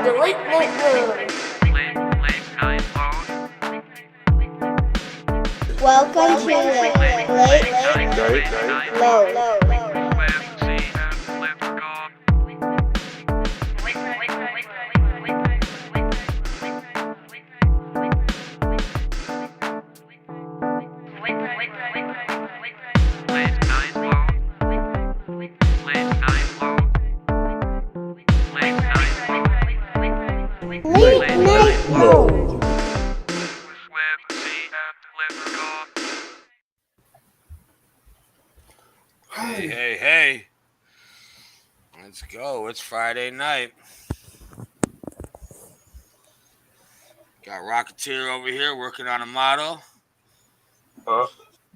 The Late Night Load. Welcome to the Late Night Load. Late Night Load. Hey. Let's go. It's Friday night. Got Rocketeer over here working on a model.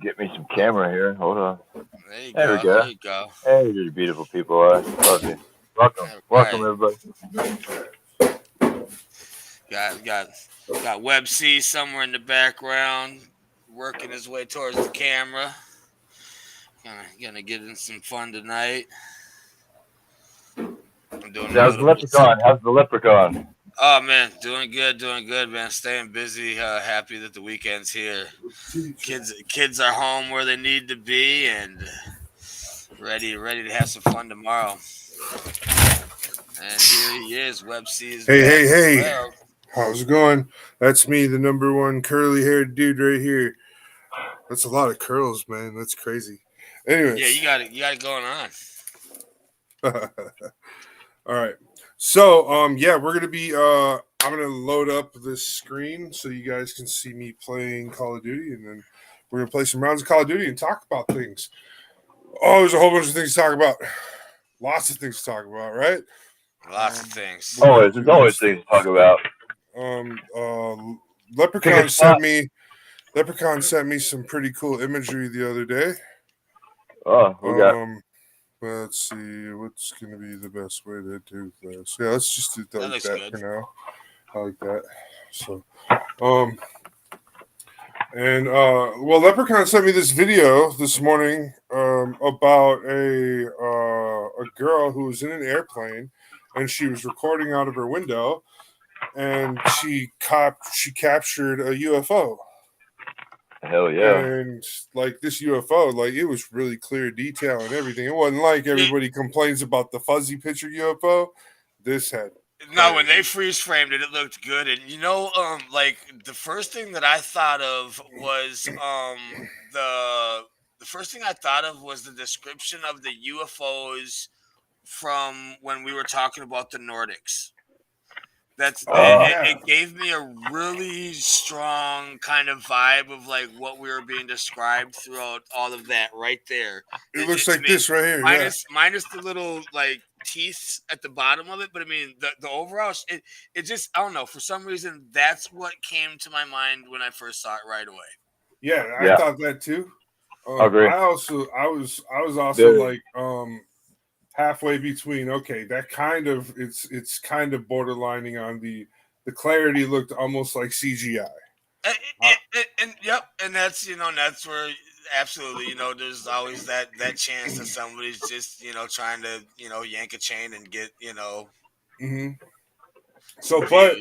Get me some camera here. Hold on. There you There go. we go. There you go. Hey, you beautiful people. Love you. Welcome. All Welcome, right. everybody. Got Web C somewhere in the background, working his way towards the camera. Gonna get in some fun tonight. I'm doing How's the leprechaun? How's the leprechaun? Oh man, doing good, man. Staying busy. Happy that the weekend's here. Kids are home where they need to be, and ready to have some fun tomorrow. And here he is, Web C is back. Hey. Well, How's it going? That's me, the number one curly-haired dude right here. That's a lot of curls, man. That's crazy. Anyways. Yeah, you got it going on. All right. So, we're gonna be I'm gonna load up this screen so you guys can see me playing Call of Duty, and then we're gonna play some rounds of Call of Duty and talk about things. Oh, there's a whole bunch of things to talk about. Lots of things to talk about, right? Lots of things. There's always things to talk about. Leprechaun sent me some pretty cool imagery the other day. We got. Let's see what's gonna be the best way to do this. Yeah, let's just do that like that for now. I like that. So, Leprechaun sent me this video this morning about a girl who was in an airplane and she was recording out of her window, and she captured a UFO. Hell yeah. And like this UFO, like it was really clear detail and everything. It wasn't like everybody complains about the fuzzy picture UFO. This had when they freeze framed it, it looked good. And like the first thing that I thought of was the first thing I thought of was the description of the UFOs from when we were talking about the Nordics. It gave me a really strong kind of vibe of like what we were being described throughout all of that right there. It looks like this right here, minus the little like teeth at the bottom of it, but I mean the overall it just, I don't know, for some reason that's what came to my mind when I first saw it right away. Yeah, I thought that too. Agree. I was also like halfway between. Okay, that kind of it's kind of borderlining on the clarity looked almost like CGI. And that's that's where absolutely there's always that chance that somebody's just trying to yank a chain and get Mm-hmm. So, but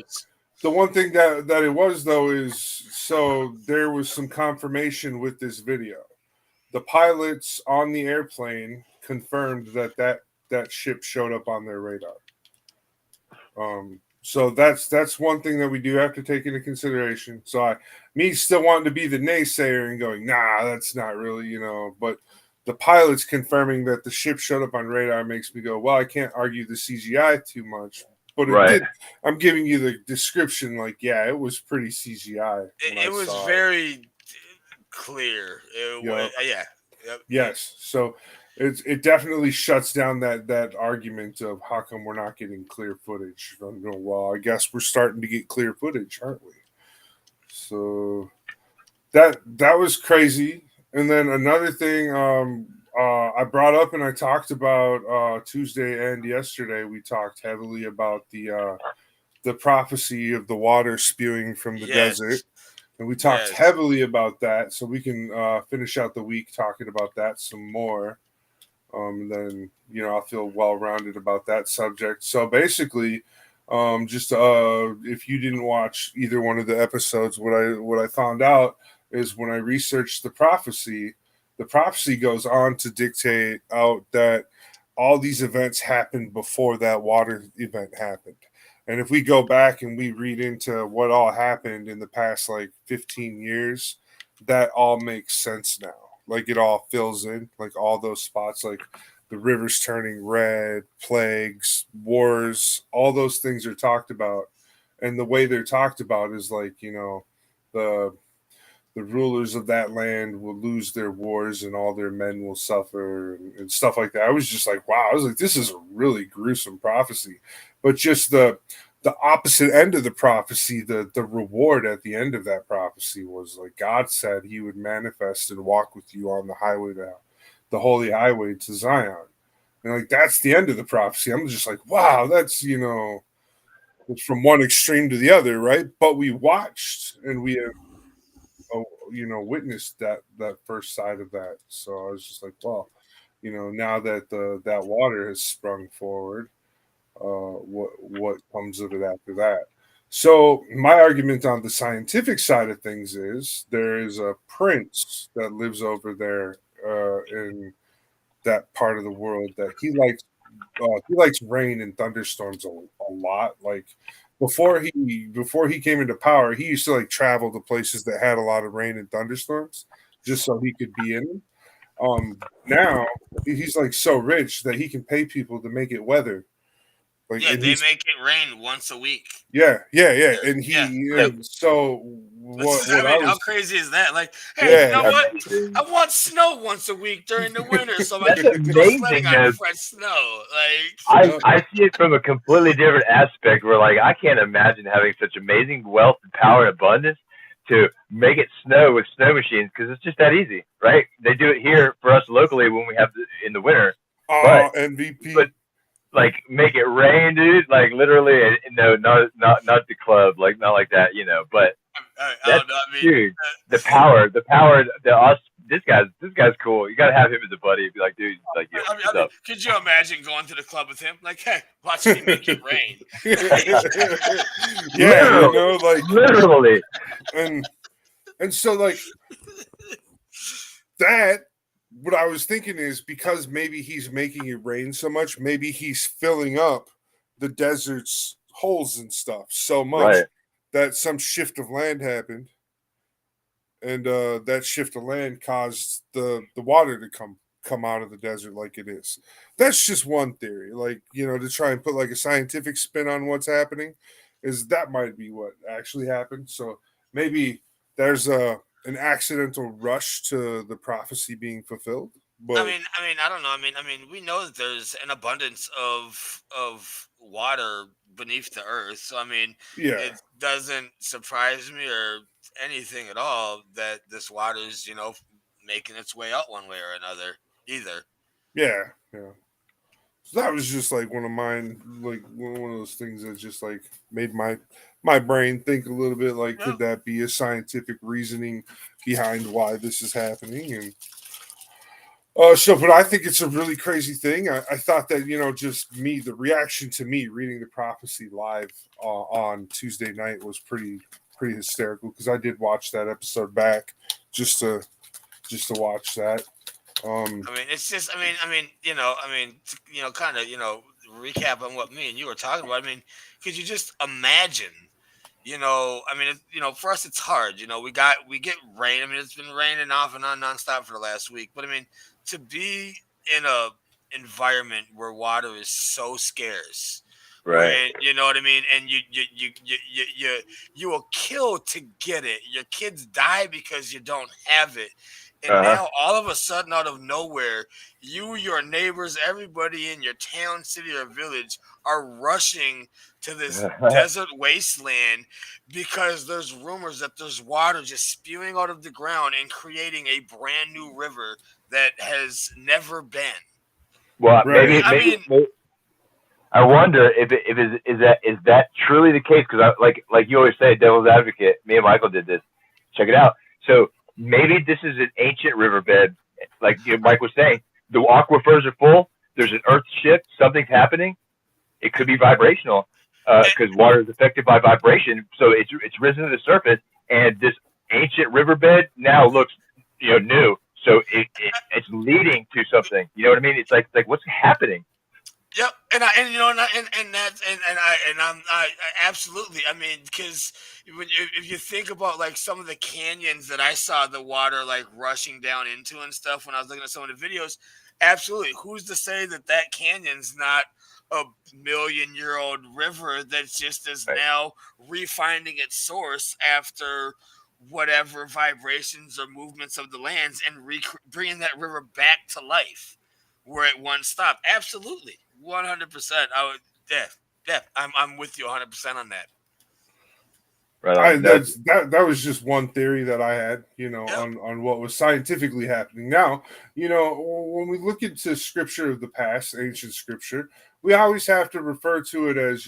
the one thing that it was though is so there was some confirmation with this video. The pilots on the airplane confirmed that ship showed up on their radar. So that's one thing that we do have to take into consideration. So me still wanting to be the naysayer and going, nah, that's not really, but the pilots confirming that the ship showed up on radar makes me go, well, I can't argue the CGI too much. But it did. I'm giving you the description, like, yeah, it was pretty CGI. It was very clear. Yes. So it definitely shuts down that argument of how come we're not getting clear footage. Well, I guess we're starting to get clear footage, aren't we? So that was crazy. And then another thing I brought up and I talked about Tuesday and yesterday, we talked heavily about the prophecy of the water spewing from the desert. And we talked heavily about that, so we can finish out the week talking about that some more. And then, I feel well-rounded about that subject. So basically, Just if you didn't watch either one of the episodes, what I found out is when I researched the prophecy goes on to dictate out that all these events happened before that water event happened. And if we go back and we read into what all happened in the past like 15 years, that all makes sense now. Like it all fills in, like all those spots, like the rivers turning red, plagues, wars, all those things are talked about. And the way they're talked about is like, the rulers of that land will lose their wars and all their men will suffer and stuff like that. I was just like, wow, I was like, this is a really gruesome prophecy. But just the opposite end of the prophecy, the reward at the end of that prophecy was like God said he would manifest and walk with you on the highway to the holy highway to Zion. And like that's the end of the prophecy. I'm just like, wow, that's it's from one extreme to the other, right? But we watched and we have witnessed that first side of that. So I was just like, well, now that that water has sprung forward, what comes of it after that? So my argument on the scientific side of things is there is a prince that lives over there in that part of the world that he likes rain and thunderstorms a lot. Like before he came into power, he used to like travel to places that had a lot of rain and thunderstorms just so he could be in them. Now he's like so rich that he can pay people to make it weather. Like, Yeah, and they he's make it rain once a week. yeah, and so what I How was crazy is that? Like, hey, you yeah. know what? I want snow once a week during the winter, so I That's can go sledding amazing, on man. fresh snow. Like, I see it from a completely different aspect where, like, I can't imagine having such amazing wealth and power and abundance to make it snow with snow machines because it's just that easy, right? They do it here for us locally when we have in the winter. But MVP. like make it rain, dude. Like literally, no, not the club, like not like that, But I that's don't know. I mean, dude, the power, us. This guy's cool. You gotta have him as a buddy. Be like, dude, like, yo, what's up? could you imagine going to the club with him? Like, hey, watch me make it rain. Yeah, literally, like literally, and so like that. What I was thinking is because maybe he's making it rain so much, maybe he's filling up the desert's holes and stuff so much right. that some shift of land happened, and that shift of land caused the water to come out of the desert like it is. That's just one theory. Like to try and put like a scientific spin on what's happening, is that might be what actually happened. So maybe there's an accidental rush to the prophecy being fulfilled. But I mean, I don't know. I mean, we know that there's an abundance of water beneath the earth. So I mean, yeah, it doesn't surprise me or anything at all that this water is, making its way out one way or another. Either. yeah. So that was just like one of mine, like one of those things that just like made my brain think a little bit. Like, Yeah. could that be a scientific reasoning behind why this is happening? And but I think it's a really crazy thing. I thought that just the reaction to me reading the prophecy live on Tuesday night was pretty hysterical because I did watch that episode back just to watch that. I mean, it's just. Kind of, recap on what me and you were talking about. I mean, could you just imagine? For us it's hard. We get rain. I mean, it's been raining off and on nonstop for the last week. But I mean, to be in a environment where water is so scarce, Right. you know what I mean, and you will kill to get it. Your kids die because you don't have it. And now, all of a sudden, out of nowhere, you, your neighbors, everybody in your town, city, or village are rushing to this desert wasteland because there's rumors that there's water just spewing out of the ground and creating a brand new river that has never been. Well, Right. maybe I wonder if is that truly the case? Because like you always say, devil's advocate. Me and Michael did this. Check it out. So maybe this is an ancient riverbed, like Mike was saying. The aquifers are full. There's an earth shift. Something's happening. It could be vibrational. because water is affected by vibration. So it's risen to the surface, and this ancient riverbed now looks new. So it's leading to something. You know what I mean? It's like what's happening? Yep, I absolutely. I mean, because if you think about like some of the canyons that I saw the water like rushing down into and stuff when I was looking at some of the videos, absolutely. Who's to say that canyon's not a million-year-old river that just is now refinding its source after whatever vibrations or movements of the lands and bringing that river back to life where it once stopped? Absolutely. 100%. I would, yeah. I'm with you 100% on that. Right. That was just one theory that I had, Yep. on what was scientifically happening. Now, when we look into scripture of the past, ancient scripture, we always have to refer to it as,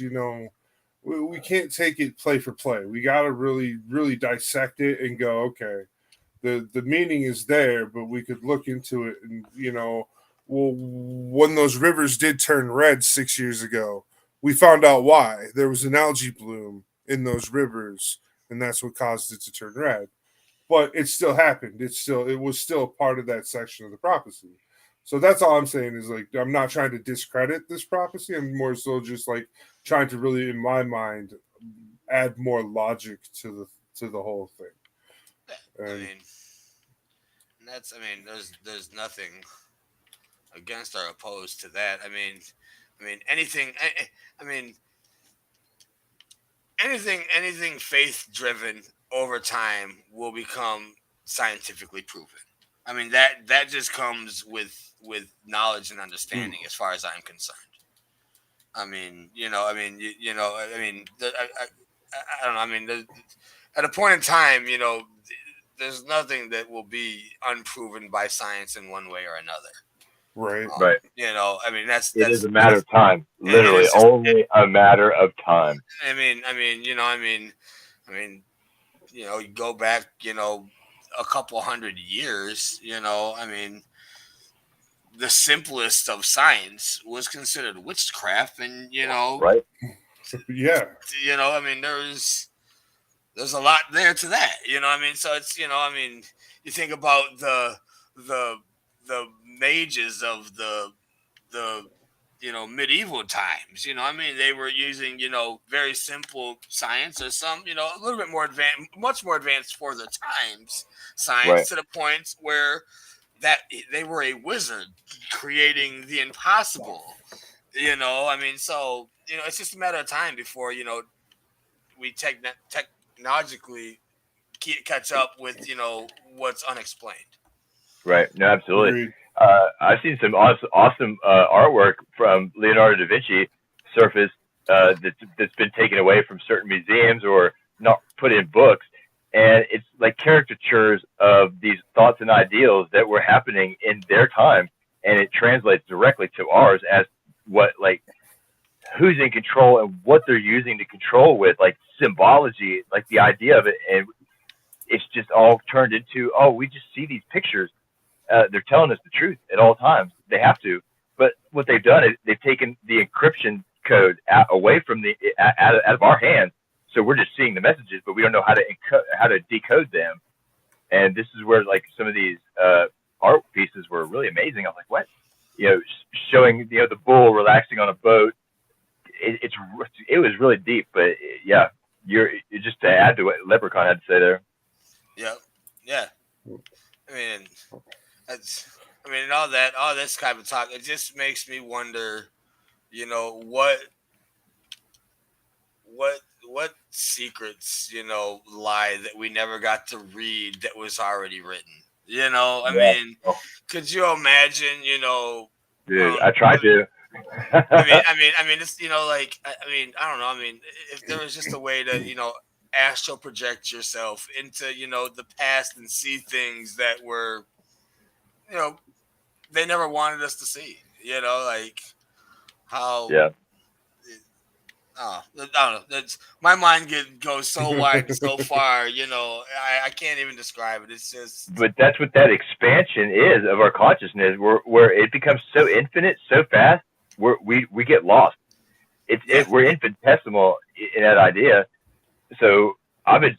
we can't take it play for play. We got to really, really dissect it and go, okay, the meaning is there, but we could look into it and, well, when those rivers did turn red 6 years ago, we found out why. There was an algae bloom in those rivers, and that's what caused it to turn red. But it still happened. It was still part of that section of the prophecy. So that's all I'm saying is, like, I'm not trying to discredit this prophecy. I'm more so just like trying to really, in my mind, add more logic to the whole thing. And, there's nothing against or opposed to that. I mean anything. Anything faith driven over time will become scientifically proven. I mean that just comes with knowledge and understanding, as far as I'm concerned. I don't know. I mean, at a point in time, there's nothing that will be unproven by science in one way or another. Right. Right. It is a matter of time. Literally, only a matter of time. You go back, a couple hundred years. The simplest of science was considered witchcraft, and right. Yeah. There's a lot there to that. So it's you think about the mages of the medieval times. They were using very simple science, or some a little bit more advanced, much more advanced for the times science, to the point where that they were a wizard creating the impossible. So it's just a matter of time before we technologically catch up with what's unexplained. Right. No, absolutely. I've seen some awesome artwork from Leonardo da Vinci surface that's been taken away from certain museums or not put in books, and it's like caricatures of these thoughts and ideals that were happening in their time, and it translates directly to ours as who's in control and what they're using to control with, like symbology, like the idea of it, and it's just all turned into, we just see these pictures. They're telling us the truth at all times. They have to. But what they've done is they've taken the encryption code away from out of our hands. So we're just seeing the messages, but we don't know how to decode them. And this is where like some of these art pieces were really amazing. I was like, what? Showing the bull relaxing on a boat. It was really deep. But yeah, you're just to add to what Leprechaun had to say there. Yeah. All this kind of talk, it just makes me wonder, what secrets, lie that we never got to read that was already written. Could you imagine, Dude, I tried to. It's, I don't know. If there was just a way to, astral project yourself into, the past and see things that were, they never wanted us to see, like how. Yeah. I don't know. My mind goes so wide and so far, I can't even describe it. It's just. But that's what that expansion is of our consciousness, where it becomes so infinite, so fast, we get lost. We're infinitesimal in that idea. So I've been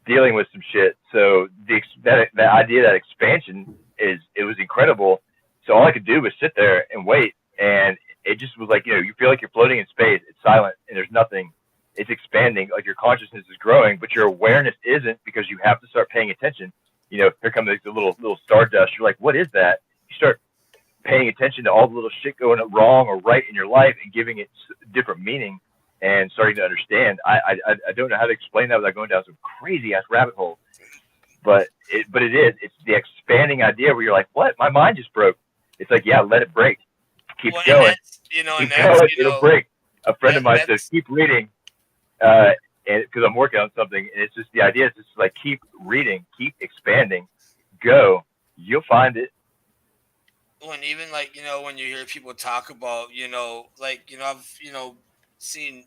dealing with some shit. So that idea, that expansion it was incredible. So all I could do was sit there and wait, and it just was like, you feel like you're floating in space. It's silent and there's nothing. It's expanding, like your consciousness is growing, but your awareness isn't, because you have to start paying attention. Here comes the little stardust. You're like, what is that? You start paying attention to all the little shit going wrong or right in your life and giving it different meaning and starting to understand. I don't know how to explain that without going down some crazy ass rabbit hole. But it's the expanding idea where you're like, what? My mind just broke. It's like, yeah, let it break. Keep going. It'll break. A friend of mine says, keep reading. And because I'm working on something, and it's just the idea is just like, keep reading, keep expanding, go, you'll find it. When even like, when you hear people talk about, I've, seen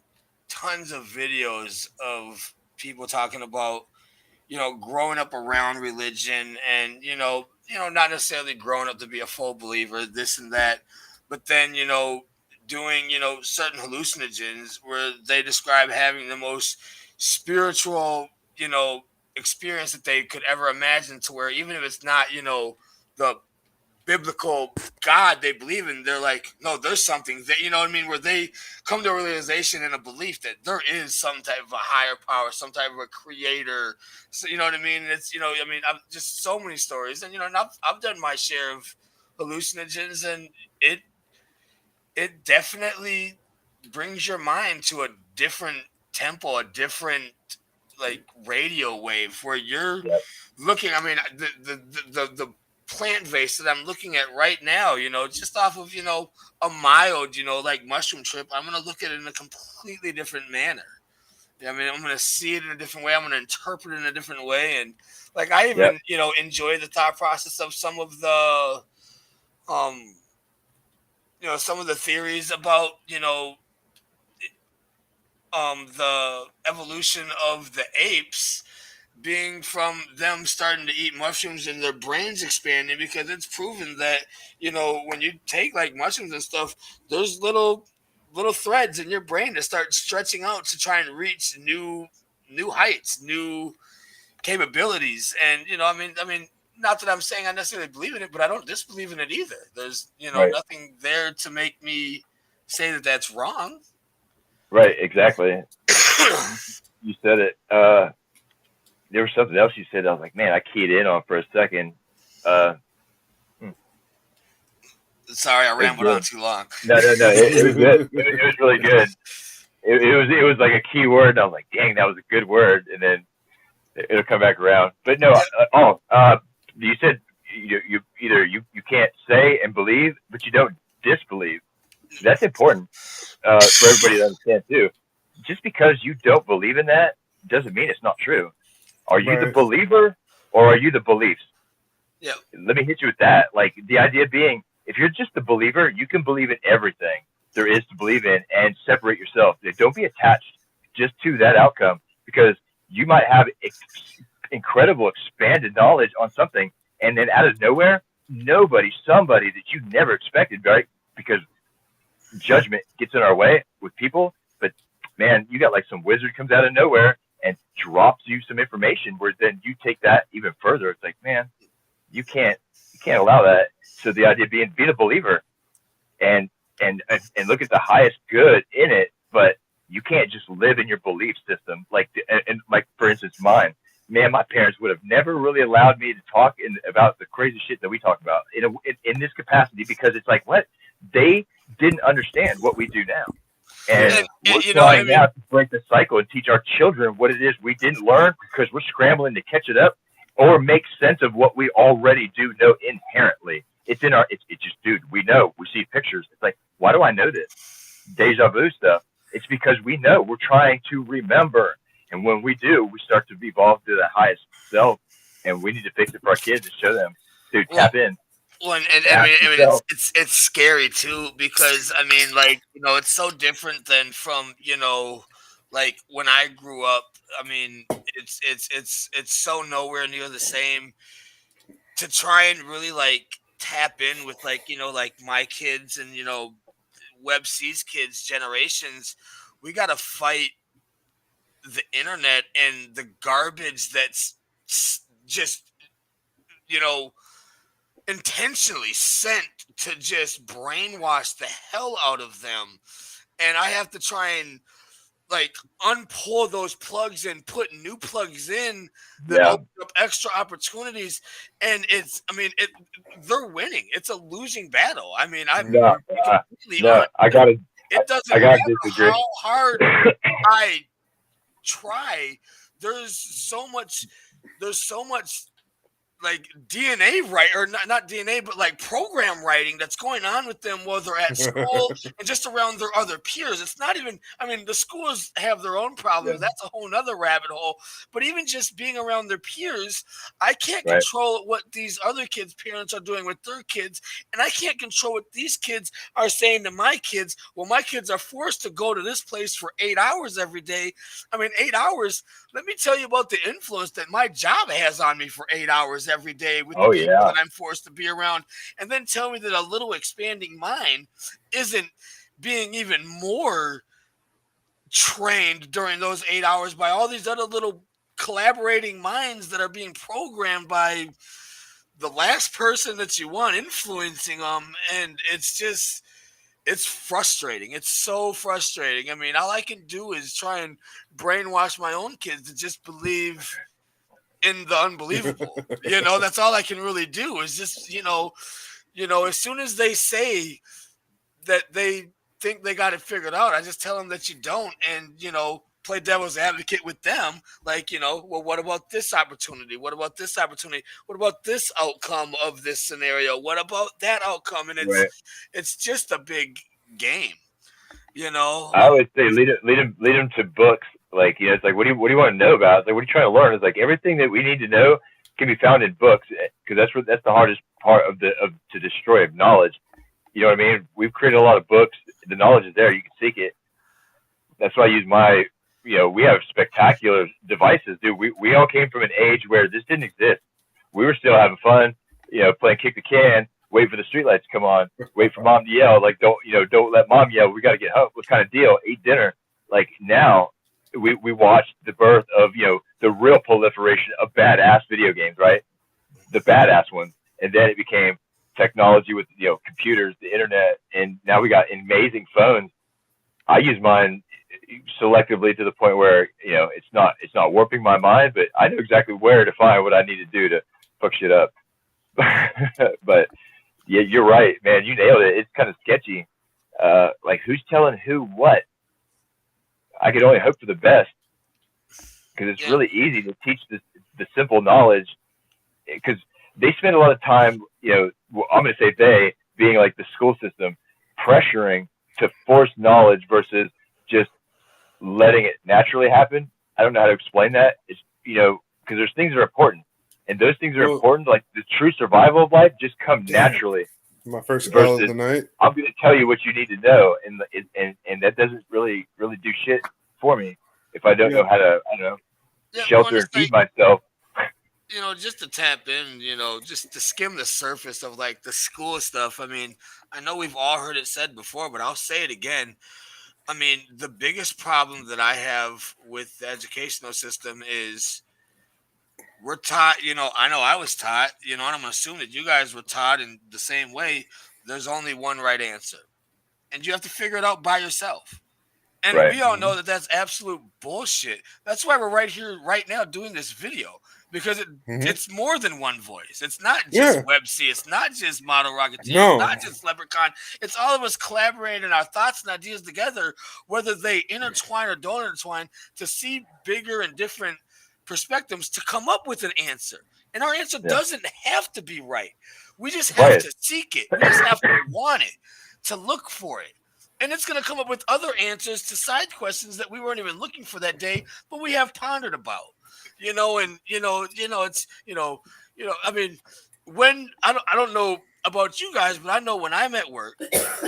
tons of videos of people talking about, growing up around religion and, not necessarily growing up to be a full believer, this and that, but then, doing, certain hallucinogens where they describe having the most spiritual, experience that they could ever imagine, to where even if it's not, the biblical God they believe in, they're like, no, there's something that, where they come to a realization and a belief that there is some type of a higher power, some type of a creator. So, it's, I've just so many stories, and, and I've done my share of hallucinogens, and it definitely brings your mind to a different tempo, a different like radio wave where you're looking. I mean, the plant vase that I'm looking at right now, just off of, a mild, like mushroom trip, I'm going to look at it in a completely different manner. I'm going to see it in a different way. I'm going to interpret it in a different way. And like, I even, enjoy the thought process of some of the, some of the theories about, the evolution of the apes being from them starting to eat mushrooms and their brains expanding, because it's proven that, when you take like mushrooms and stuff, there's little threads in your brain that start stretching out to try and reach new heights, new capabilities. And, not that I'm saying I necessarily believe in it, but I don't disbelieve in it either. There's, nothing there to make me say that that's wrong. Right, exactly. You said it. There was something else you said. I was like, man, I keyed in on for a second. Sorry, I rambled on too long. No. It was good. It was really good. It was like a key word. And I was like, dang, that was a good word. And then it'll come back around. But no. You said you either you can't say and believe, but you don't disbelieve. That's important for everybody to understand too. Just because you don't believe in that doesn't mean it's not true. Are you the believer or are you the beliefs? Yeah. Let me hit you with that. Like, the idea being, if you're just the believer, you can believe in everything there is to believe in and separate yourself. Don't be attached just to that outcome, because you might have incredible expanded knowledge on something, and then out of nowhere, somebody that you never expected, right? Because judgment gets in our way with people. But man, you got like some wizard comes out of nowhere and drops you some information, where then you take that even further. It's like, man, you can't allow that. So the idea being, be a believer and look at the highest good in it, but you can't just live in your belief system. Like, and like, for instance, mine, man, my parents would have never really allowed me to talk about the crazy shit that we talk about in this capacity, because it's like, what? They didn't understand what we do now. And we're trying now to break the cycle and teach our children what it is we didn't learn, because we're scrambling to catch it up or make sense of what we already do know inherently. It's in it's just, dude, we know, we see pictures. It's like, why do I know this? Deja vu stuff. It's because we know, we're trying to remember. And when we do, we start to evolve to the highest self, and we need to fix it for our kids and show them, dude, tap in. Well, and it's scary too, because like, it's so different than from, like when I grew up. It's so nowhere near the same. To try and really like tap in with, like, like my kids and Web C's kids generations, we got to fight the internet and the garbage that's just, intentionally sent to just brainwash the hell out of them. And I have to try and unpull those plugs and put new plugs in that open up extra opportunities. And they're winning. It's a losing battle. I mean, I'm completely honest. It doesn't matter disagree. how hard I try. There's so much DNA or not DNA, but program writing that's going on with them while they're at school and just around their other peers. It's not even, the schools have their own problems. That's a whole nother rabbit hole. But even just being around their peers, I can't control what these other kids' parents are doing with their kids. And I can't control what these kids are saying to my kids. Well, my kids are forced to go to this place for 8 hours every day. 8 hours. Let me tell you about the influence that my job has on me for 8 hours every day with the people that I'm forced to be around. And then tell me that a little expanding mind isn't being even more trained during those 8 hours by all these other little collaborating minds that are being programmed by the last person that you want influencing them. And it's frustrating. It's so frustrating. All I can do is try and brainwash my own kids to just believe in the unbelievable. That's all I can really do is just, as soon as they say that they think they got it figured out, I just tell them that you don't, and, play devil's advocate with them. Well, what about this opportunity? What about this opportunity? What about this outcome of this scenario? What about that outcome? And it's just a big game, I always say lead them to books. It's like, what do you want to know about? It's like, what are you trying to learn? It's like everything that we need to know can be found in books, because that's the hardest part to destroy of knowledge. You know what I mean? We've created a lot of books. The knowledge is there. You can seek it. That's why I use my. We have spectacular devices, dude. We all came from an age where this didn't exist. We were still having fun, playing kick the can, wait for the streetlights to come on, wait for mom to yell, don't let mom yell. We got to get home. What kind of deal? Eat dinner. Now, we watched the birth of, the real proliferation of badass video games, right? The badass ones. And then it became technology with, computers, the internet, and now we got amazing phones. I use mine selectively to the point where, it's not warping my mind, but I know exactly where to find what I need to do to fuck shit up. But yeah, you're right, man. You nailed it. It's kind of sketchy. Who's telling who what? I could only hope for the best, because it's really easy to teach the simple knowledge, because they spend a lot of time, I'm going to say they, being like the school system, pressuring to force knowledge versus just letting it naturally happen. I don't know how to explain that. It's, because there's things that are important, and those things are important, like the true survival of life, just come naturally. My first L of the night. I'm going to tell you what you need to know, and that doesn't really do shit for me if I don't know how to, shelter and feed myself. Just to tap in, just to skim the surface of the school stuff. I know we've all heard it said before, but I'll say it again. The biggest problem that I have with the educational system is we're taught, I know I was taught, and I'm going to assume that you guys were taught in the same way. There's only one right answer, and you have to figure it out by yourself. And we all know that that's absolute bullshit. That's why we're right here, right now, doing this video, because it's more than one voice. It's not just Web C. It's not just Model Rocketeer. No. It's not just Leprechaun. It's all of us collaborating our thoughts and ideas together, whether they intertwine or don't intertwine, to see bigger and different perspectives to come up with an answer. And our answer doesn't have to be right. We just have to seek it. We just have to want it, to look for it. And it's going to come up with other answers to side questions that we weren't even looking for that day, but we have pondered about, it's, when I don't know about you guys, but I know when I'm at work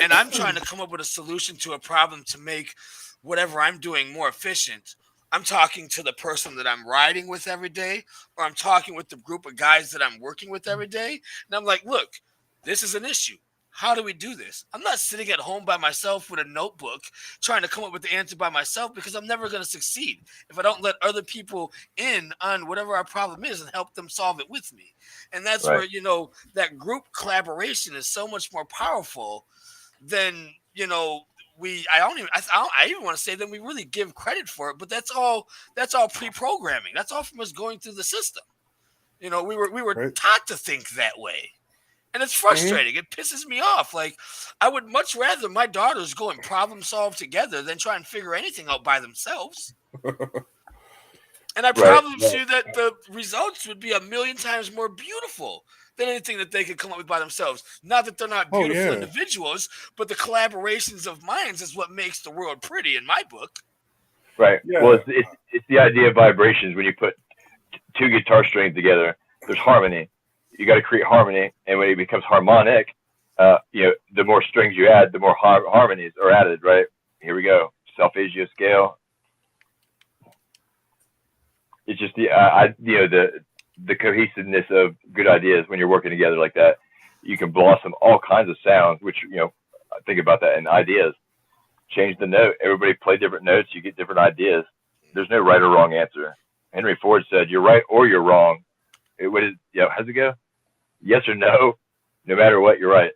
and I'm trying to come up with a solution to a problem to make whatever I'm doing more efficient, I'm talking to the person that I'm riding with every day, or I'm talking with the group of guys that I'm working with every day. And I'm like, look, this is an issue. How do we do this? I'm not sitting at home by myself with a notebook trying to come up with the answer by myself because I'm never going to succeed if I don't let other people in on whatever our problem is and help them solve it with me. And that's Right. where, that group collaboration is so much more powerful than, I even want to say than we really give credit for it, but that's all pre-programming. That's all from us going through the system. We were Right. taught to think that way. And it's Mhm. frustrating. It pisses me off. Like, I would much rather my daughters go and problem solve together than try and figure anything out by themselves. And I Right. promise you that the results would be a million times more beautiful than anything that they could come up with by themselves. Not that they're not Oh beautiful yeah. individuals, but the collaborations of minds is what makes the world pretty in my book. Right. Well, Yeah. it's the idea of vibrations. When you put two guitar strings together, there's harmony. You got to create harmony, and when it becomes harmonic, the more strings you add, the more harmonies are added. Right. Here we go. Solfeggio scale. It's just the cohesiveness of good ideas when you're working together like that. You can blossom all kinds of sounds, which think about that in ideas. Change the note. Everybody play different notes. You get different ideas. There's no right or wrong answer. Henry Ford said, "You're right or you're wrong." How's it go? Yes or no. No matter what, you're right.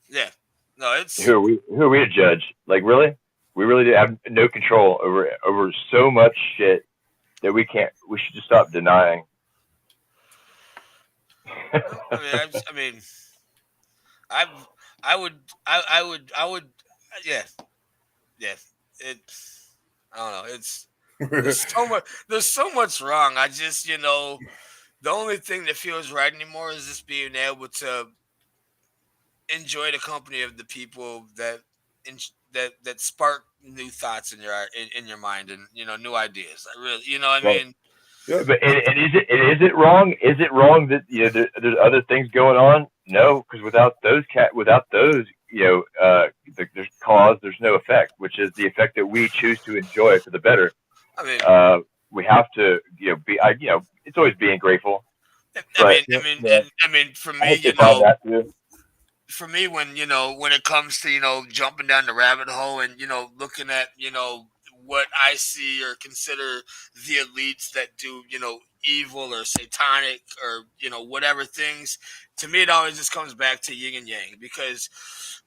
Yeah. No, it's Who are we? Who are we to judge? Like, really? We really do have no control over so much shit that we can't. We should just stop denying. I mean, I I would I would yeah, yeah. It I don't know. There's so much wrong. I just, the only thing that feels right anymore is just being able to enjoy the company of the people that spark new thoughts in your mind, and new ideas. I really, what I Right. mean. Yeah. But and is it wrong? Is it wrong that there's other things going on? No, because without those there's cause, there's no effect, which is the effect that we choose to enjoy for the better. I mean, We have to be it's always being grateful, I but mean, I Yep. mean, yeah, and I mean, for I me, hope they find that too. when it comes to jumping down the rabbit hole and looking at what I see or consider the elites that do evil or satanic or whatever things, to me it always just comes back to yin and yang, because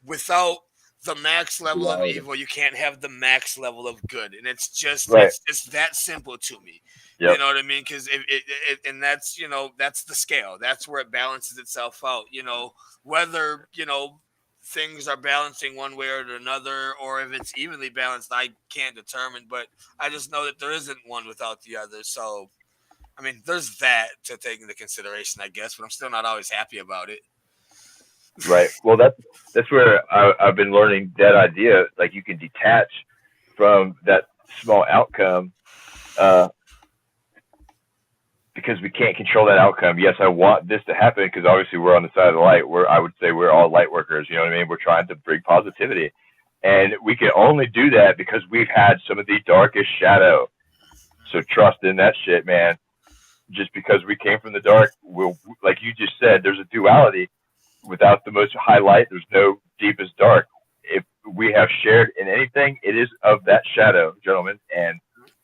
without the max level of Duality. evil you can't have the max level of good, and Right. it's just that simple to me. You Yep. know what I mean? Because and that's that's the scale. That's where it balances itself out. Whether things are balancing one way or another, or if it's evenly balanced, I can't determine. But I just know that there isn't one without the other. So I mean, there's that to take into consideration, I guess. But I'm still not always happy about it. Right. Well, that's where I've been learning that idea. Like, you can detach from that small outcome, uh, because we can't control that outcome. Yes, I want this to happen because obviously we're on the side of the light. I would say we're all light workers. You know what I mean? We're trying to bring positivity, and we can only do that because we've had some of the darkest shadow. So trust in that shit, man. Just because we came from the dark, like you just said, there's a duality. Without the most high light, there's no deepest dark. If we have shared in anything, it is of that shadow, gentlemen, and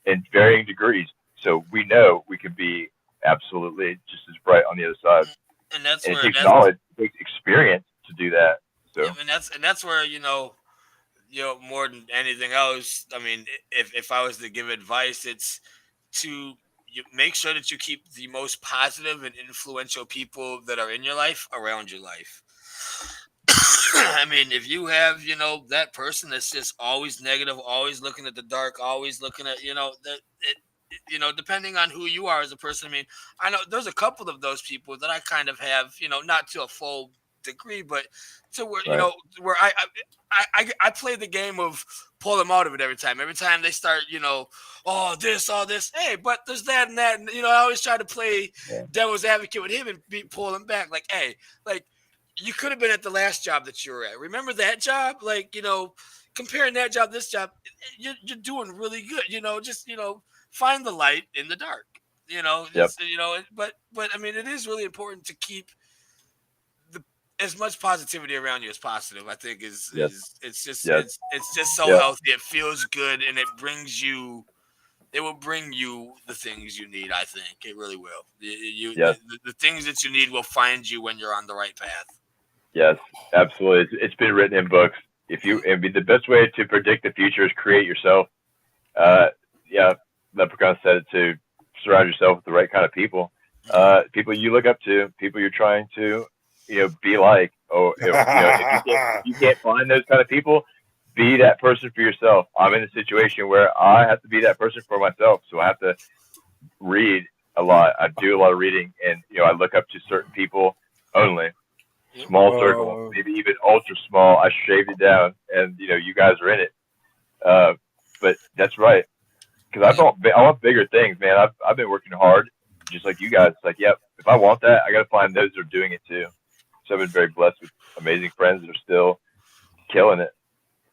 in varying degrees. So we know we can be absolutely just as bright on the other side. And that's And it where takes knowledge, it takes experience to do that. So that's where more than anything else. I mean, if I was to give advice, it's to make sure that you keep the most positive and influential people that are in your life around your life. I mean, if you have, that person that's just always negative, always looking at the dark, always looking at, depending on who you are as a person. I mean, I know there's a couple of those people that I kind of have, not to a full degree, but to where, right, where I play the game of pull them out of it every time. Every time they start, oh, this, all this, hey, but there's that and that. And, I always try to play yeah, devil's advocate with him and pull him back. Like, hey, like, you could have been at the last job that you were at. Remember that job? Like, comparing that job, this job, you're doing really good. Just, find the light in the dark. yep, But I mean, it is really important to keep as much positivity around you as positive. I think is Yes. it's just Yes. it's just so Yeah. healthy. It feels good, and it will bring you the things you need. I think it really will. Yes. The things that you need will find you when you're on the right path. Yes. Absolutely. It's been written in books. The best way to predict the future is create yourself. Yeah, Leprechaun said it too. Surround yourself with the right kind of people. People you look up to, people you're trying to, be like. Or if you can't find those kind of people, be that person for yourself. I'm in a situation where I have to be that person for myself, so I have to read a lot. I do a lot of reading, and I look up to certain people only. Small circle, maybe even ultra small. I shaved it down, and you guys are in it. But that's right. Because I want bigger things, man. I've been working hard, just like you guys. It's like, yep, if I want that, I got to find those that are doing it too. So I've been very blessed with amazing friends that are still killing it.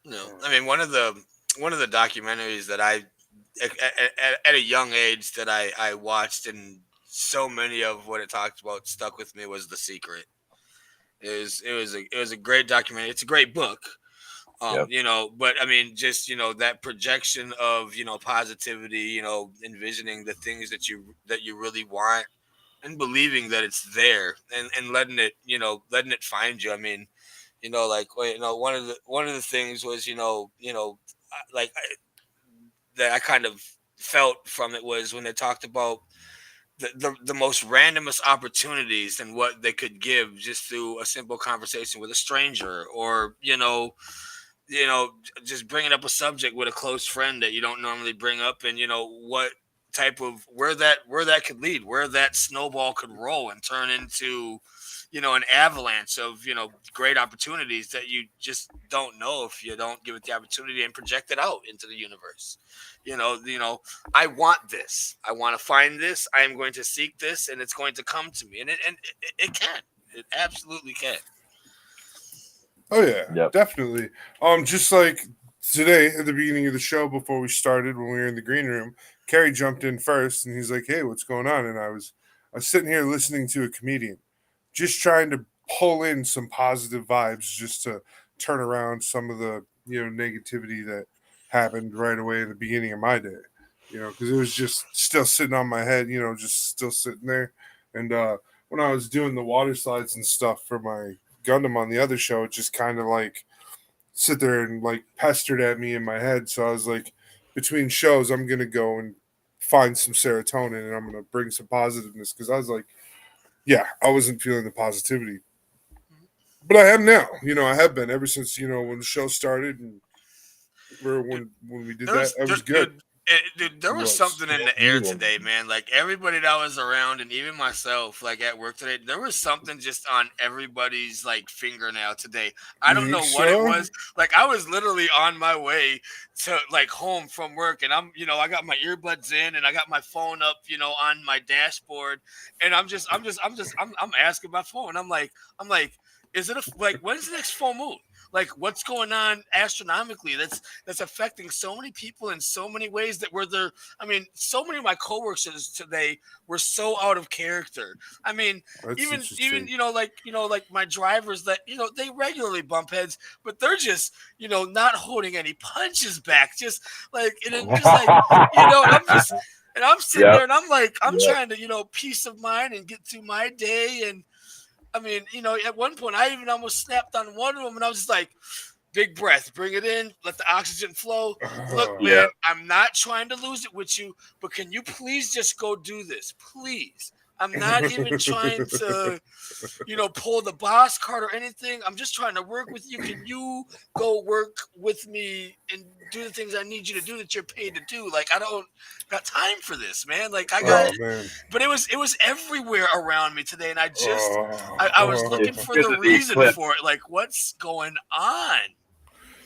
No, I mean one of the documentaries that at a young age that I watched, and so many of what it talked about stuck with me, was The Secret. It was a great documentary. It's a great book. Yep. But I mean, just that projection of positivity, envisioning the things that you really want, and believing that it's there, and letting it find you. I mean, one of the things was that I kind of felt from it was when they talked about the most randomest opportunities and what they could give just through a simple conversation with a stranger, or just bringing up a subject with a close friend that you don't normally bring up, and what type of where that could lead, where that snowball could roll and turn into an avalanche of great opportunities that you just don't know if you don't give it the opportunity and project it out into the universe. I want this. I want to find this. I am going to seek this, and it's going to come to me, and it can. It absolutely can. Oh yeah, Yep. definitely. Just like today at the beginning of the show, before we started, when we were in the green room, Kerry jumped in first, and he's like, "Hey, what's going on?" And I was sitting here listening to a comedian, just trying to pull in some positive vibes, just to turn around some of the negativity that happened right away in the beginning of my day. Because it was just still sitting on my head, just still sitting there. And when I was doing the water slides and stuff for my Gundam on the other show, it just kind of like sit there and like pestered at me in my head. So I was like, between shows, I'm gonna go and find some serotonin, and I'm gonna bring some positiveness, because I was like, yeah, I wasn't feeling the positivity, but I am now. I have been ever since when the show started, and when we did that, it was good. Dude, there was Was. something in the air today, man. Like everybody that was around, and even myself, like at work today, there was something just on everybody's like fingernail today. I You don't think know what it so? was. Like I was literally on my way to like home from work, and I got my earbuds in, and I got my phone up, on my dashboard, and I'm asking my phone. I'm like, is it when's the next full moon? Like what's going on astronomically that's affecting so many people in so many ways that were there. I mean, so many of my coworkers today were so out of character. I mean, That's even interesting. like my drivers that they regularly bump heads, but they're just not holding any punches back. Just like and it just like and I'm sitting there Yep. and I'm like I'm Yep. trying to peace of mind and get through my day. And I mean, at one point I even almost snapped on one of them, and I was just like, big breath, bring it in, let the oxygen flow. Look, Yeah. man, I'm not trying to lose it with you, but can you please just go do this? Please. I'm not even trying to, pull the boss card or anything. I'm just trying to work with you. Can you go work with me and do the things I need you to do that you're paid to do? Like, I don't got time for this, man. Like, I got, Oh man. but it was everywhere around me today, and I was Oh. looking It's for because the of the reason eclipse. for it. Like, what's going on?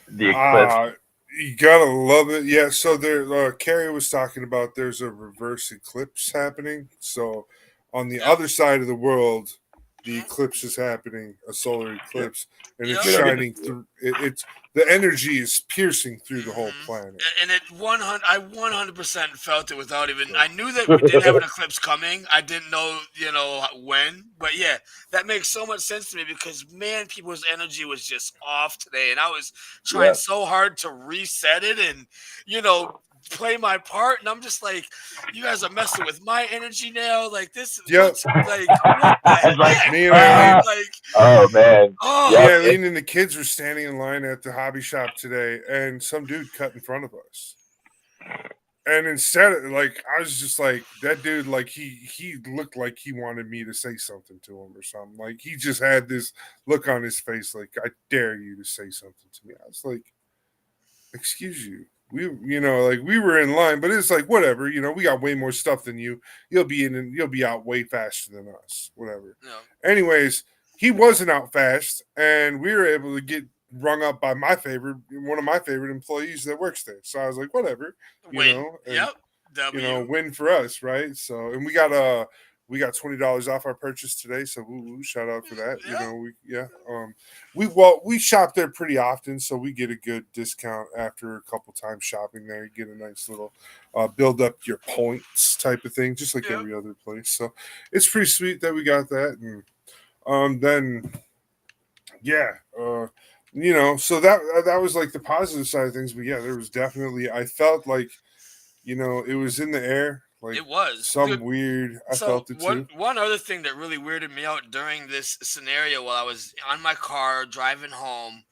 The eclipse. You gotta love it. Yeah. So there, Carrie was talking about there's a reverse eclipse happening. So on the Yep. other side of the world, the Mhm. eclipse is happening, a solar eclipse, and it's Yep. We don't get to shining see it. through. It's the energy is piercing through the whole Mhm. planet. And it 100, I 100% felt it without even. I knew that we did have an eclipse coming. I didn't know, when. But yeah, that makes so much sense to me because man, people's energy was just off today, and I was trying Yeah. so hard to reset it and you know play my part, and I'm just like, you guys are messing with my energy now. Like this, Yep. what the It's like, heck, Me and man? Eileen, Like, oh man. oh, me, Yep. Eileen, and the kids were standing in line at the hobby shop today, and some dude cut in front of us. And instead of like, I was just like, that dude, like he looked like he wanted me to say something to him or something. Like he just had this look on his face, like I dare you to say something to me. I was like, excuse you. Like we were in line, but it's like whatever. We got way more stuff than you. You'll be in, and you'll be out way faster than us. Whatever. no. Anyways, he wasn't out fast, and we were able to get rung up by one of my favorite employees that works there. So I was like, whatever, Win. and Yep. W. win for us, right? So, and we got $20 off our purchase today. So, woo, shout out for that. We shop there pretty often, so we get a good discount after a couple times shopping there. You get a nice little build up your points type of thing, just like Yep. every other place. So, it's pretty sweet that we got that, and then yeah, so that was like the positive side of things. But yeah, there was definitely, I felt like it was in the air, like It was. some Dude, weird. I so felt it one too. one other thing that really weirded me out during this scenario while I was on my car driving home,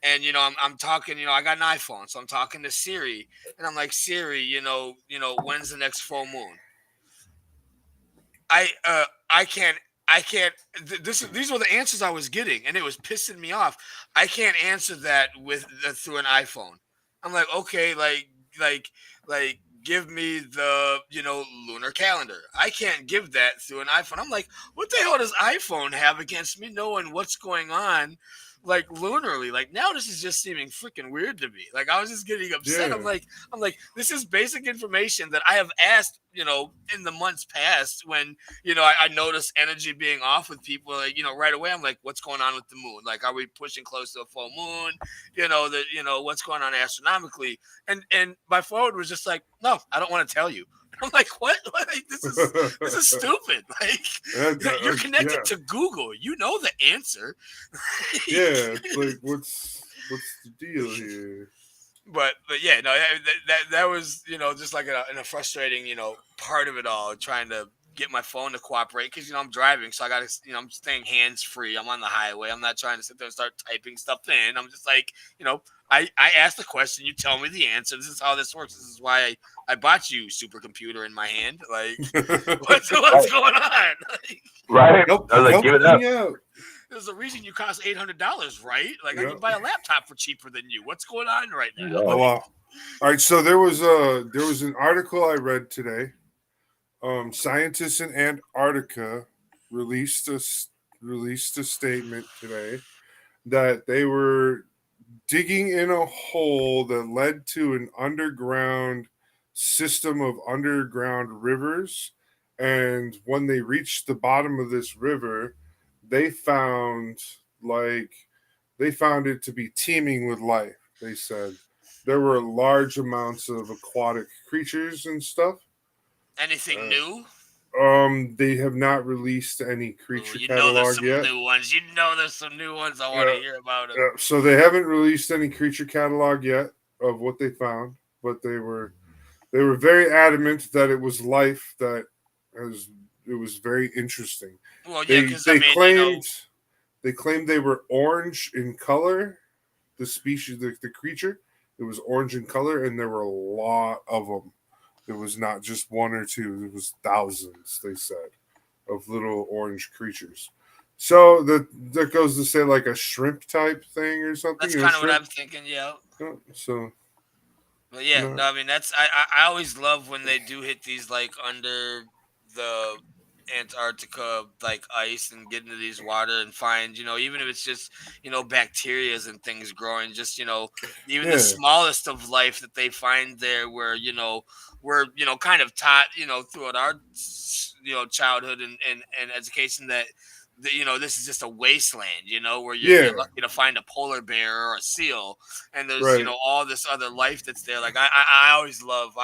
and I'm talking, I got an iPhone, so I'm talking to Siri, and I'm like, Siri, when's the next full moon? I can't these were the answers I was getting, and it was pissing me off. I can't answer that with through an iPhone. I'm like, okay, like give me the lunar calendar. I can't give that through an iPhone. I'm like, what the hell does iPhone have against me knowing what's going on like lunarly? Like now this is just seeming freaking weird to me. Like I was just getting upset. Yeah. I'm like, this is basic information that I have asked, in the months past when, I noticed energy being off with people, like, right away. I'm like, what's going on with the moon? Like, are we pushing close to a full moon? What's going on astronomically? And my phone was just like, no, I don't want to tell you. I'm like, what? Like, this is stupid. Like, you're connected to Google. You know the answer. Yeah, it's like what's the deal here? But yeah, no, that was just like in a frustrating part of it all, trying to get my phone to cooperate because I'm driving, so I got to I'm staying hands free. I'm on the highway. I'm not trying to sit there and start typing stuff in. I'm just like I asked the question, you tell me the answer. This is how this works. This is why I bought you supercomputer in my hand. Like what's going on? Like, Right. Help, I was like, help give it up. me out. there's a reason you cost $800, right? Like I Yeah. can buy a laptop for cheaper than you. What's going on right now? Yeah. Oh wow! All right, so there was an article I read today. Scientists in Antarctica released a statement today that they were digging in a hole that led to an underground system of underground rivers. And when they reached the bottom of this river, they found like they found it to be teeming with life. They said there were large amounts of aquatic creatures and stuff. Anything new? They have not released any creature Ooh, there's catalog some yet. new ones. There's some new ones. I want to hear about them. So they haven't released any creature catalog yet of what they found, but they were very adamant that it was life that it was very interesting. Well, yeah, because They claimed they were orange in color. The species, the creature, it was orange in color, and there were a lot of them. It was not just one or two; it was thousands. They said of little orange creatures. So that goes to say like a shrimp type thing or something. that's kind of what I'm thinking. Yeah. So. But yeah, No. no, I mean that's I always love when they do hit these like under the Antarctica like ice and get into these water and find even if it's just bacterias and things growing, just even the smallest of life that they find there, where we're kind of taught throughout our childhood and education that this is just a wasteland, where you're lucky to find a polar bear or a seal, and there's Right. all this other life that's there. Like I always love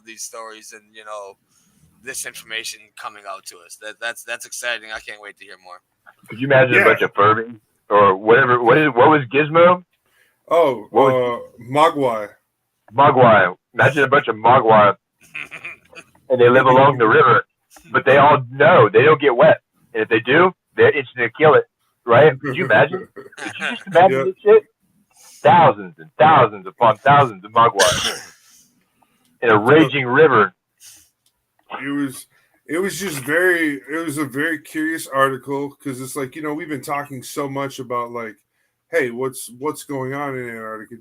these stories, and this information coming out to us. That's exciting. I can't wait to hear more. Could you imagine a bunch of Furbies or whatever? What was Gizmo? Mogwai. Mogwai. Imagine a bunch of Mogwai, and they live along the river, but they all know they don't get wet, and if they do, they're instantly kill it. Right? Could you imagine? Could you just imagine this shit? Thousands and thousands upon thousands of Mogwai in a raging river. It was a very curious article because it's like, we've been talking so much about like, hey, what's going on in Antarctica?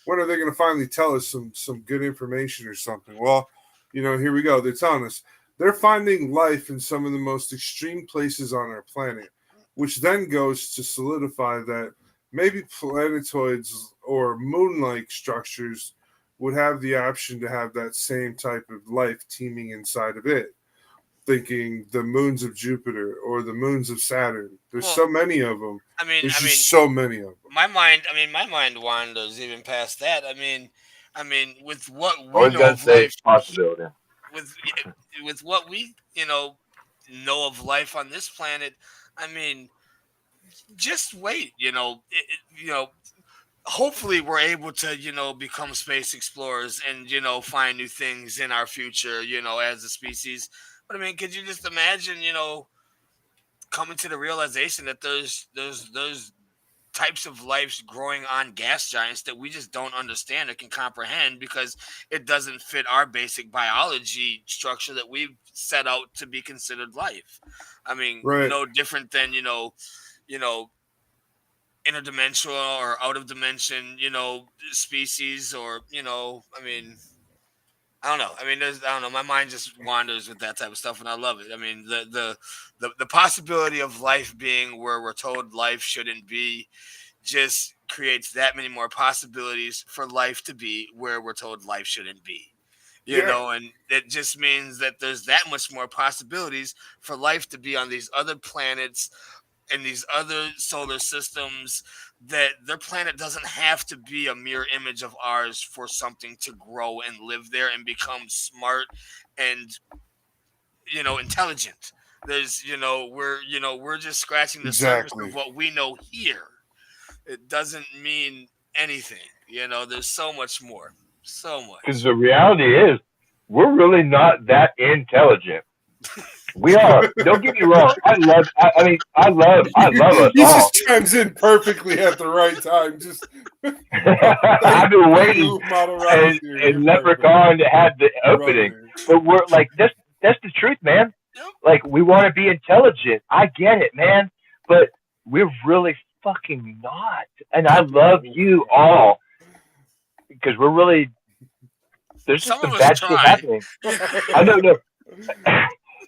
When are they going to finally tell us some good information or something? Well, here we go. They're telling us they're finding life in some of the most extreme places on our planet, which then goes to solidify that maybe planetoids or moon-like structures would have the option to have that same type of life teeming inside of it. Thinking the moons of Jupiter or the moons of Saturn. There's so many of them. So many of them. My mind wanders even past that. I mean, with what we know of life, possibility. With what we know of life on this planet, I mean, just wait. Hopefully we're able to become space explorers and find new things in our future as a species. But I mean, could you just imagine coming to the realization that there's types of lives growing on gas giants that we just don't understand or can comprehend because it doesn't fit our basic biology structure that we've set out to be considered life. I mean, no different than interdimensional or out of dimension, species or, I mean, I don't know. I mean, I don't know. My mind just wanders with that type of stuff, and I love it. I mean, the possibility of life being where we're told life shouldn't be just creates that many more possibilities for life to be where we're told life shouldn't be. And it just means that there's that much more possibilities for life to be on these other planets and these other solar systems, that their planet doesn't have to be a mirror image of ours for something to grow and live there and become smart and intelligent. There's we're just scratching the surface of what we know here. It doesn't mean anything. There's so much more. So much. Because the reality is, we're really not that intelligent. We are. Don't get me wrong. I love us He all. just chimes in perfectly at the right time. Just I've been waiting and Leprechaun had the opening. But we're like, that's the truth, man. Like, we want to be intelligent. I get it, man. But we're really fucking not. And I love you all because we're really, there's just some bad shit happening. I don't know.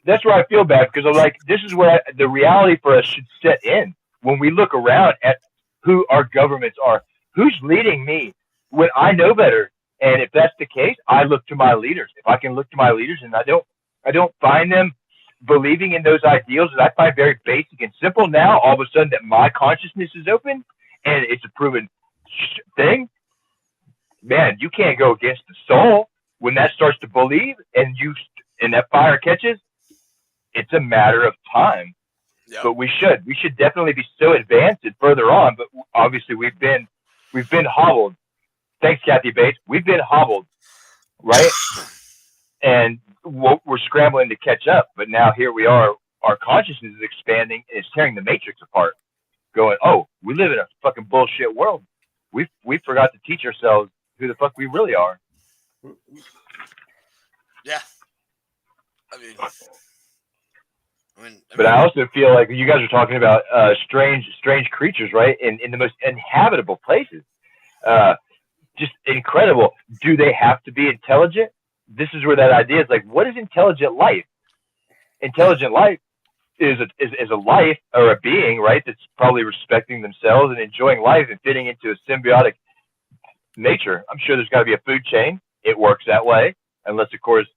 That's where I feel bad because I'm like, this is where the reality for us should set in when we look around at who our governments are. Who's leading me when I know better? And if that's the case, I look to my leaders. If I can look to my leaders and I don't find them believing in those ideals that I find very basic and simple, now all of a sudden that my consciousness is open and it's a proven thing, man, you can't go against the soul when that starts to believe and that fire catches. It's a matter of time. Yep. But we should definitely be so advanced and further on. But obviously we've been hobbled. Thanks, Kathy Bates. We've been hobbled, right? And we're scrambling to catch up. But now here we are. Our consciousness is expanding and it's tearing the matrix apart. Going, oh, we live in a fucking bullshit world. We forgot to teach ourselves who the fuck we really are. Yeah. But I also feel like you guys are talking about strange creatures, right? In the most inhabitable places. Just incredible. Do they have to be intelligent? This is where that idea is like, what is intelligent life? Intelligent life is a life or a being, right? That's probably respecting themselves and enjoying life and fitting into a symbiotic nature. I'm sure there's got to be a food chain. It works that way, unless of course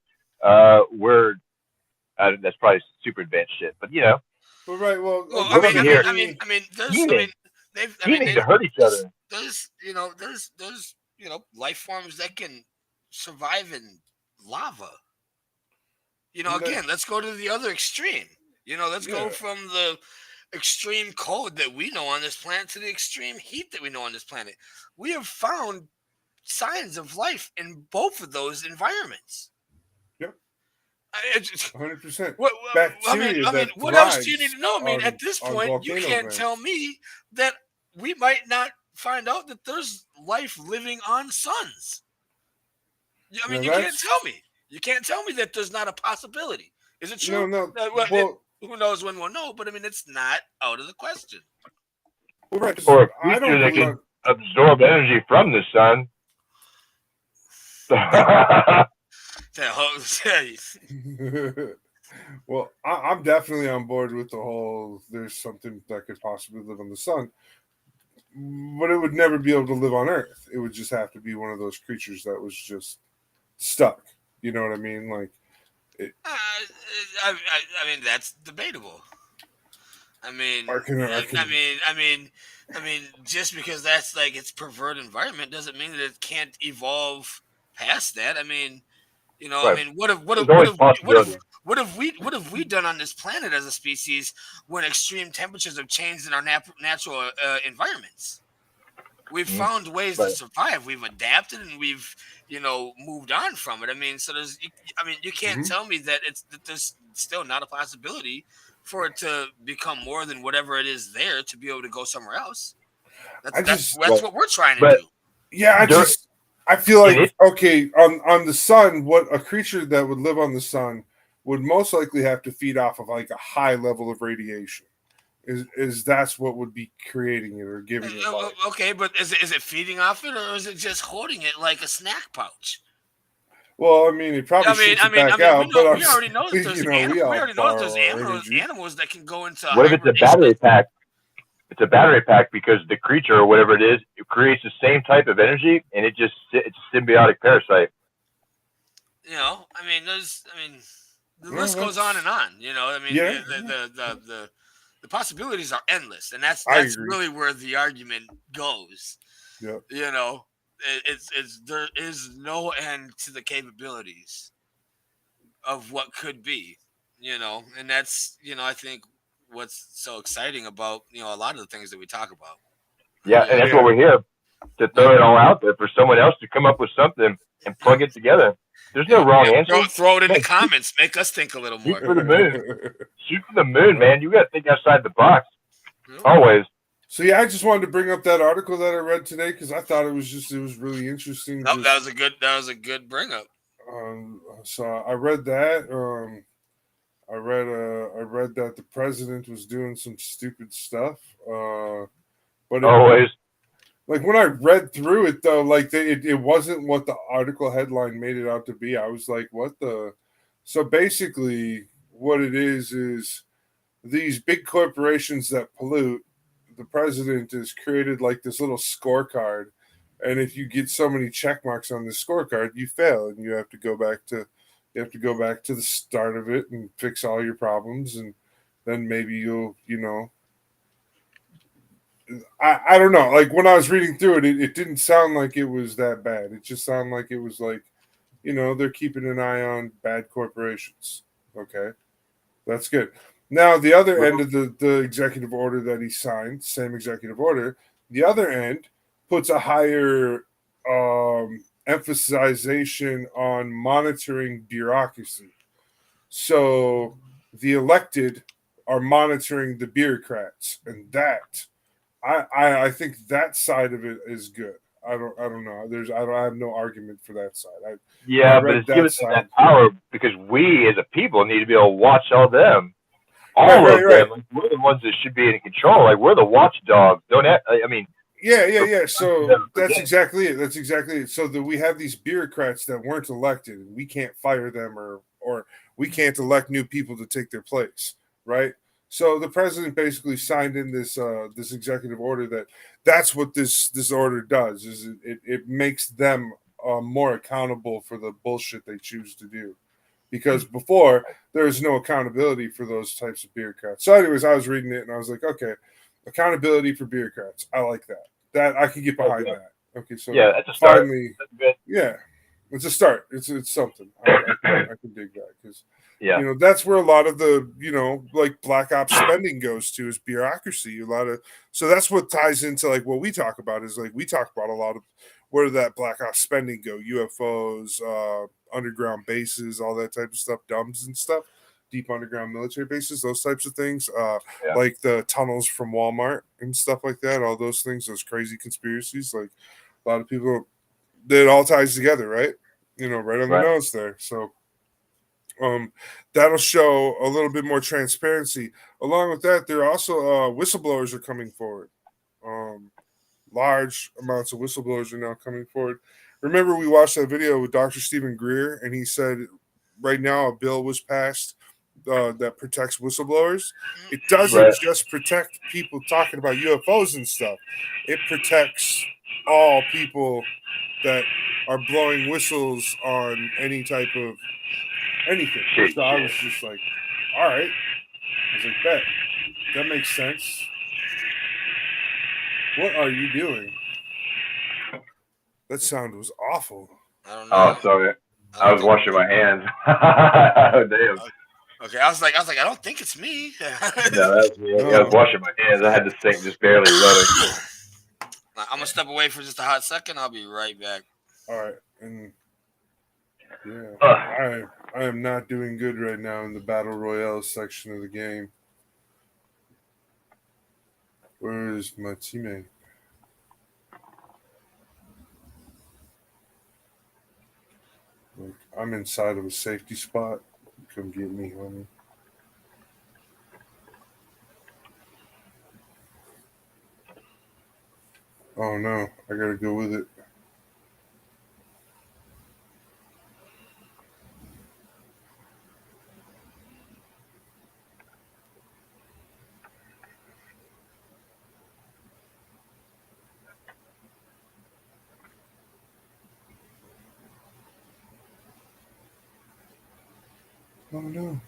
that's probably super advanced shit. But Well, right. Well, Well, okay, I mean, over I here. mean, I mean, I mean, there's, I Humans, mean, they've, I mean, humans to hurt each other. there's, there's, life forms that can survive in lava. And that, Again, let's go to the other extreme. Let's go yeah, from the extreme cold that we know on this planet to the extreme heat that we know on this planet. We have found signs of life in both of those environments. yep, It's, 100%. what, Bacteria I mean, that what else do you need thrives to know? I mean, at on this point, you volcano can't tell vents. me that we might not find out that there's life living on suns. I mean, Now you can't tell that's me. You can't tell me that there's not a possibility. Is it no, true? no. Well, Well, who knows when we'll know? But I mean, it's not out of the question. well, right. 'Cause Or a I creature don't that believe. can absorb energy from the sun. Well, I'm definitely on board with the whole. There's something that could possibly live on the sun, but it would never be able to live on Earth. It would just have to be one of those creatures that was just stuck. You know what I mean? Like, it, I mean, that's debatable. I mean, I can, I I can. mean, I mean, I mean, just because that's like its preferred environment doesn't mean that it can't evolve past that. I mean, I right. mean, There's always possibility. what have we done on this planet as a species when extreme temperatures have changed in our natural environments? We've Mhm. found ways to Right. survive. We've adapted and we've moved on from it. I mean, so you can't Mhm. tell me that there's still not a possibility for it to become more than whatever it is there to be able to go somewhere else. I just, That's Right. what we're trying to But do. yeah, there, I feel in like it, okay, on the sun, what a creature that would live on the sun would most likely have to feed off of like a high level of radiation. Is that's what would be creating it or giving it life? Okay, but is it feeding off it or is it just holding it like a snack pouch? Well, I mean, it probably shoots it back We out, know but I'm we already know that you there's know, we we all already know that borrow there's our energy. animals that can go into what if it's a hibernation. battery pack? It's a battery pack because the creature or whatever it is, it creates the same type of energy, and it's a symbiotic parasite. I mean, the Well, list goes on and that's on. I mean, yeah, the possibilities are endless, and that's I that's agree. really where the argument goes. Yeah, It's there is no end to the capabilities of what could be. And that's I think what's so exciting about a lot of the things that we talk about. Yeah, and that's what yeah. we're here to throw it all out there for someone else to come up with something and plug it together. There's no wrong answer. Throw it in the Man, comments. Make us think a little shoot more. for the moon. Shoot for the moon, man. You got to think outside the box. Always. So yeah, I just wanted to bring up that article that I read today because I thought it was really interesting. Nope, Just that was a good bring up. so I read that. I read that the president was doing some stupid stuff. But Always. like when I read through it though, like it wasn't what the article headline made it out to be. I was like, what the? So basically, what it is these big corporations that pollute. The president has created like this little scorecard, and if you get so many check marks on the scorecard, you fail, and you have to go back to the start of it and fix all your problems, and then maybe I don't know. Like when I was reading through it, it didn't sound like it was that bad. It just sounded like it was like, they're keeping an eye on bad corporations. Okay, that's good. Now the other end of the executive order that he signed, same executive order, the other end puts a higher emphasization on monitoring bureaucracy. So the elected are monitoring the bureaucrats, and that I think that side of it is good. I don't know. I have no argument for that side. I Yeah, but read it's that giving them side. that power because we as a people need to be able to watch all them. All Right, of right. them. Like, we're the ones that should be in control. Like we're the watchdogs. Don't have, I mean, Yeah. So that's forget. exactly it. That's exactly it. So that we have these bureaucrats that weren't elected, and we can't fire them or we can't elect new people to take their place, right? So the president basically signed in this executive order that's what this order does is it makes them more accountable for the bullshit they choose to do. because before there was no accountability for those types of bureaucrats. So, anyways, I was reading it and I was like, okay, accountability for bureaucrats. I like that. That I can get behind that. Okay, so Yeah, that's a start. finally, That's good. yeah, it's a start. It's something. I can dig that because Yeah. you know that's where a lot of the like Black Ops spending goes to is bureaucracy. So that's what ties into like what we talk about is like we talk about a lot of where did that Black Ops spending go? UFOs, underground bases, all that type of stuff, DUMBs and stuff, deep underground military bases, those types of things, Yeah. like the tunnels from Walmart and stuff like that. All those things, those crazy conspiracies, like a lot of people. It all ties together, right? Right on the Right. nose there. So that'll show a little bit more transparency. Along with that, there are also whistleblowers are coming forward. Large amounts of whistleblowers are now coming forward. Remember, we watched that video with Dr. Stephen Greer, and he said right now a bill was passed that protects whistleblowers. It doesn't Right. just protect people talking about UFOs and stuff. It protects all people that are blowing whistles on any type of anything. Shit, So I shit. was just like, all right. I was like, bet. That makes sense. What are you doing? That sound was awful. I don't know. Oh, sorry. I was washing my hands. Oh, damn. Okay, I was like, I don't think it's me. No, that's me. Yeah, I was washing my hands. I had the sink just barely running. I'm gonna step away for just a hot second. I'll be right back. All right, and yeah, I am not doing good right now in the battle royale section of the game. Where is my teammate? Like, I'm inside of a safety spot. Come get me, homie. Oh no, I gotta go with it. Oh no.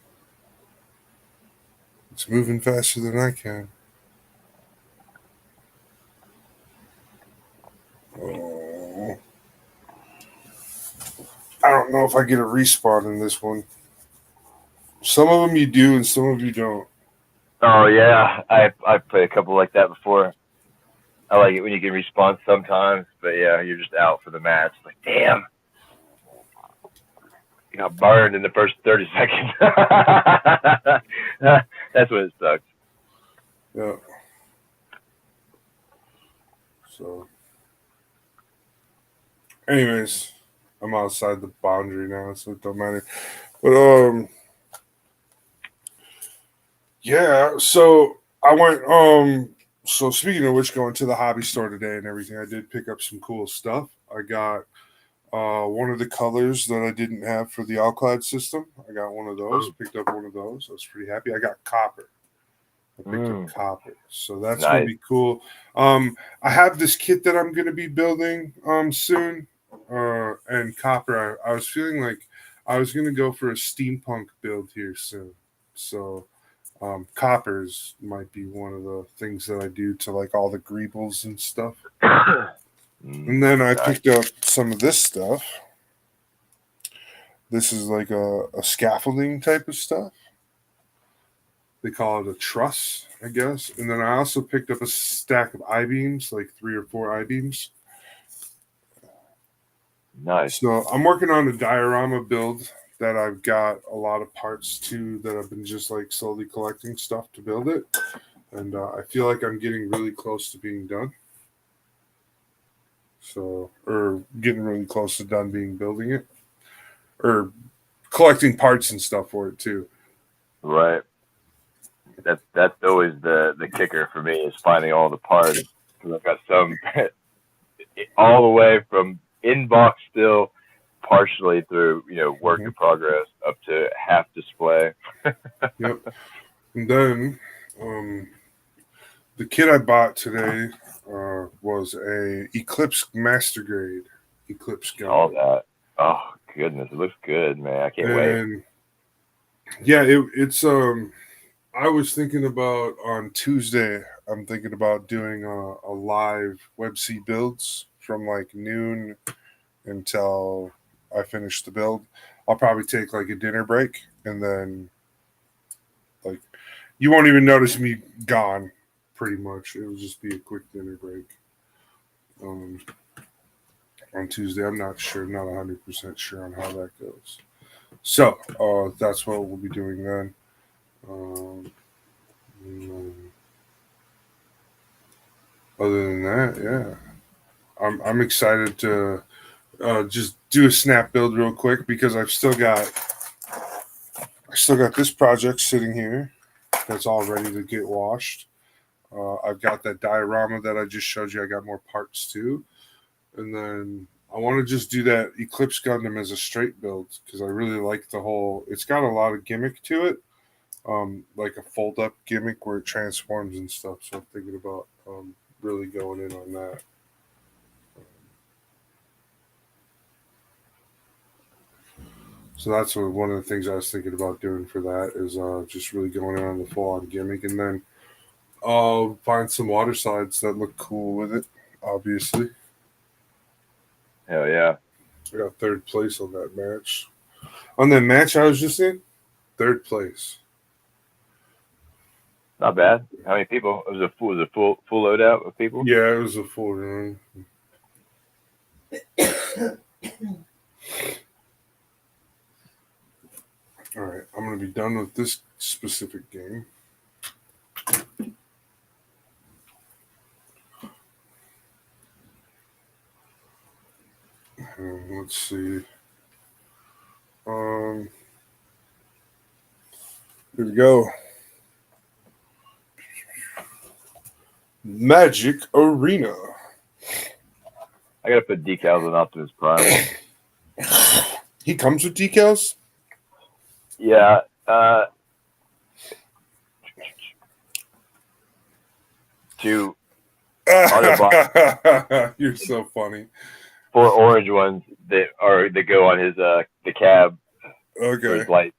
It's moving faster than I can. Oh. I don't know if I get a respawn in this one. Some of them you do and some of you don't. Oh, yeah. I've played a couple like that before. I like it when you can respawn sometimes, but yeah, you're just out for the match. Like, damn. You got burned in the first 30 seconds. That's when it sucks. Yeah. So, anyways, I'm outside the boundary now, so it don't matter. But yeah. So I went. So speaking of which, going to the hobby store today and everything, I did pick up some cool stuff. I got one of the colors that I didn't have for the L.O.A.D system. I got one of those. Picked up one of those. I was pretty happy. I got copper. I picked up copper, so that's gonna be cool. I have this kit that I'm gonna be building soon, and copper. I was feeling like I was gonna go for a steampunk build here soon, so coppers might be one of the things that I do to like all the greebles and stuff. And then I picked up some of this stuff. This is like a scaffolding type of stuff. They call it a truss, I guess. And then I also picked up a stack of I-beams, like 3 or 4 I-beams. Nice. So I'm working on a diorama build that I've got a lot of parts to that I've been just like slowly collecting stuff to build it. And I feel like I'm getting really close to being done. So, or getting really close to done being building it. Or collecting parts and stuff for it too. Right. That's always the kicker for me is finding all the parts. Because I've got some all the way from inbox still, partially through work in progress up to half display. Yep. And then the kit I bought today was a Eclipse Master Grade Eclipse gun. All that. Oh goodness, it looks good, man. I can't wait. And Yeah, it's I was thinking about on Tuesday. I'm thinking about doing a live WebC builds from like noon until I finish the build. I'll probably take like a dinner break, and then like you won't even notice me gone. Pretty much, it will just be a quick dinner break. Um, on Tuesday, I'm not sure, not 100% sure on how that goes. So that's what we'll be doing then. Um, mm, Other than that, yeah, I'm excited to just do a snap build real quick because I still got this project sitting here that's all ready to get washed. I've got that diorama that I just showed you. I got more parts too, and then I want to just do that Eclipse Gundam as a straight build because I really like the whole. It's got a lot of gimmick to it, like a fold up gimmick where it transforms and stuff. So I'm thinking about really going in on that. So that's one of the things I was thinking about doing for that is just really going in on the full on gimmick, and then I'll find some water slides that look cool with it. Obviously, Hell yeah. I got third place on that match. On that match I was just in, third place. Not bad. How many people? It was a full loadout of people. Yeah, it was a full run. All right, I'm gonna be done with this specific game. Let's see. Here we go. Magic Arena. I gotta put decals on Optimus Prime. He comes with decals? Yeah. Two Autobot. You're so funny. 4 orange ones that go on his the cab for Okay. his light.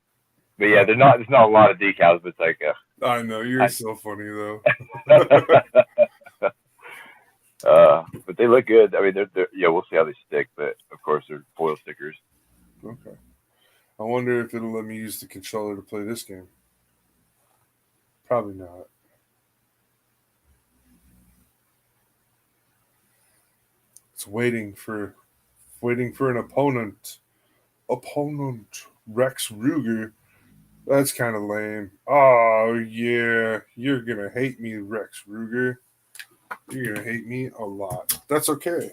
But yeah, there's not a lot of decals, but it's like I know, you're so funny though. but they look good. I mean, they're yeah, we'll see how they stick, but of course they're foil stickers. Okay. I wonder if it'll let me use the controller to play this game. Probably not. It's waiting for an opponent. Opponent Rex Ruger. That's kind of lame. Oh yeah, you're gonna hate me, Rex Ruger. You're gonna hate me a lot. That's okay.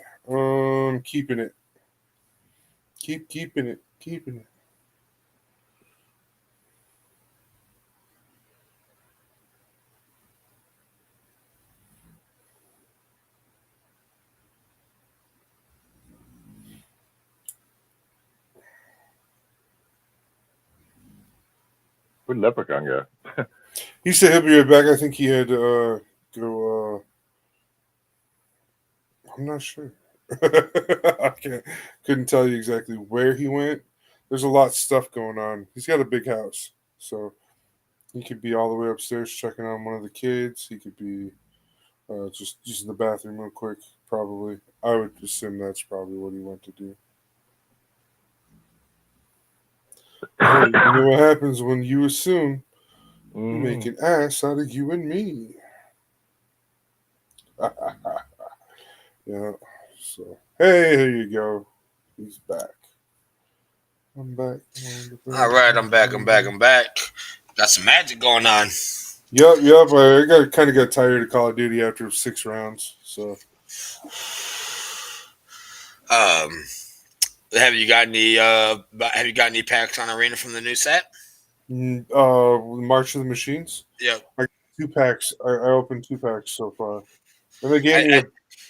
Keeping it. Keeping it. Keeping it. Where'd Leprechaun go? He said he'll be right back. I think he had to go. I'm not sure. Couldn't tell you exactly where he went. There's a lot of stuff going on. He's got a big house, so he could be all the way upstairs checking on one of the kids. He could be just using the bathroom real quick. Probably, I would assume that's probably what he went to do. Hey, you know what happens when you assume? You make an ass out of you and me. Yeah. So hey, here you go. He's back. I'm back. All right, I'm back. Got some magic going on. Yep. I kind of got tired of Call of Duty after 6 rounds. So, have you got any packs on Arena from the new set? March of the Machines. Yep. I got 2 packs. I opened 2 packs so far, and they gave me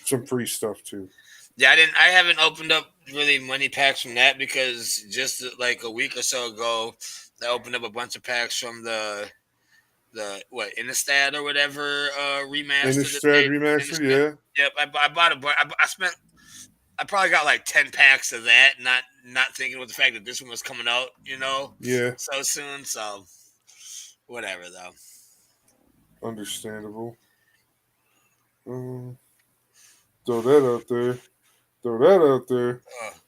some free stuff too. Yeah, I haven't opened up really many packs from that because just like a week or so ago, I opened up a bunch of packs from the Innistrad or whatever remastered. Innistrad remastered, yeah. Yep, I bought a bunch. I spent I probably got like 10 packs of that, not thinking with the fact that this one was coming out, Yeah, so soon. So whatever though. understandable. Um, throw that out there. Throw that out there.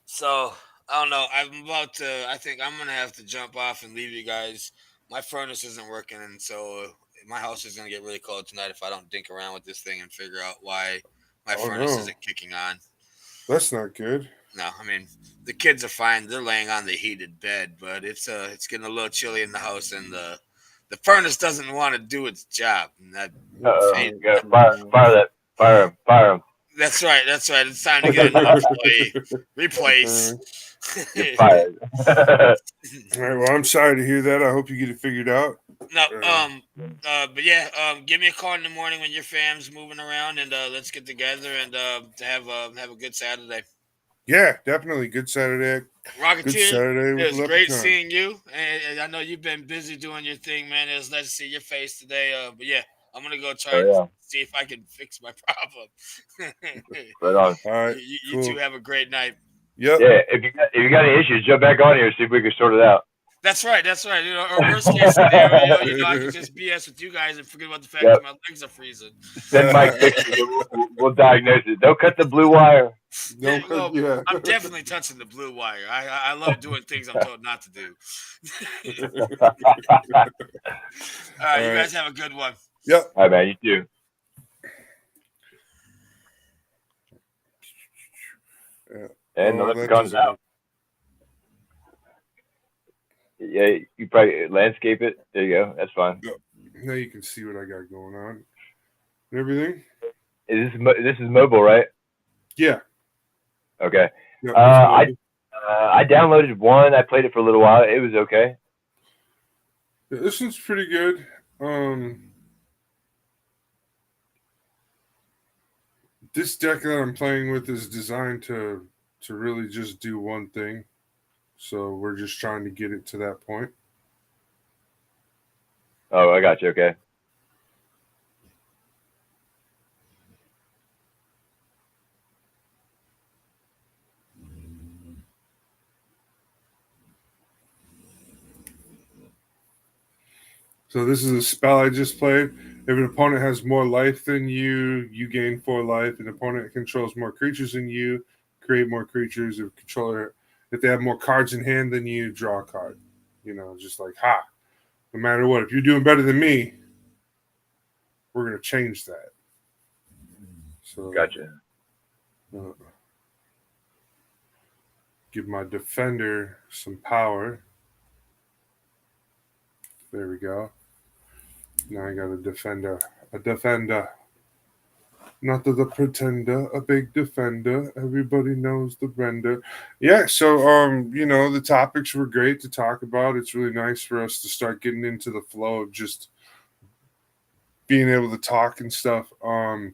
So I don't know. I'm about to. I think I'm gonna have to jump off and leave you guys. My furnace isn't working, and so my house is gonna get really cold tonight if I don't dink around with this thing and figure out why my Oh furnace no, isn't kicking on. that's not good. No, I mean the kids are fine. They're laying on the heated bed, but it's getting a little chilly in the house, and the furnace doesn't want to do its job. And that Uh-oh. fade, Go fire that. Fire him. that's right. That's right. It's time to get an upgrade. Replace. You're fired. All right. Well, I'm sorry to hear that. I hope you get it figured out. No, but yeah, give me a call in the morning when your fam's moving around, and let's get together and to have a good Saturday. Yeah, definitely. Good Saturday. Good Rocketeer, Saturday it with was great Leprechaun. seeing you, and I know you've been busy doing your thing, man. It was nice to see your face today. But yeah, I'm gonna go try Oh and yeah. see if I can fix my problem. Right on. All right. You Cool. two have a great night. Yep. Yeah. If you got any issues, jump back on here. See if we can sort it out. That's right. That's right. Or worst case scenario, I could just BS with you guys and forget about the fact Yep. that my legs are freezing. Send Mike pictures. We'll diagnose it. Don't cut the blue wire. Don't cut. Yeah. I'm definitely touching the blue wire. I love doing things I'm told not to do. All right, you guys have a good one. Yep. All right, man. You too. Yeah. And the Oh, that leprechaun's doesn't out. work. Yeah, you probably landscape it. There you go. That's fine. Now you can see what I got going on and everything. This is mobile, right? Yeah. Okay. Yeah, I downloaded one. I played it for a little while. It was okay. this one's pretty good. This deck that I'm playing with is designed to really just do one thing. So we're just trying to get it to that point. Oh, I got you. Okay. So this is a spell I just played. If an opponent has more life than you, you gain 4 life. An opponent controls more creatures than you, create more creatures. If they have more cards in hand than you, draw a card. Just like no matter what. If you're doing better than me, we're gonna change that. So Gotcha. Give my defender some power. There we go. Now I got a defender. Not the pretender, a big defender. Everybody knows the Brenda. Yeah, so the topics were great to talk about. It's really nice for us to start getting into the flow of just being able to talk and stuff. It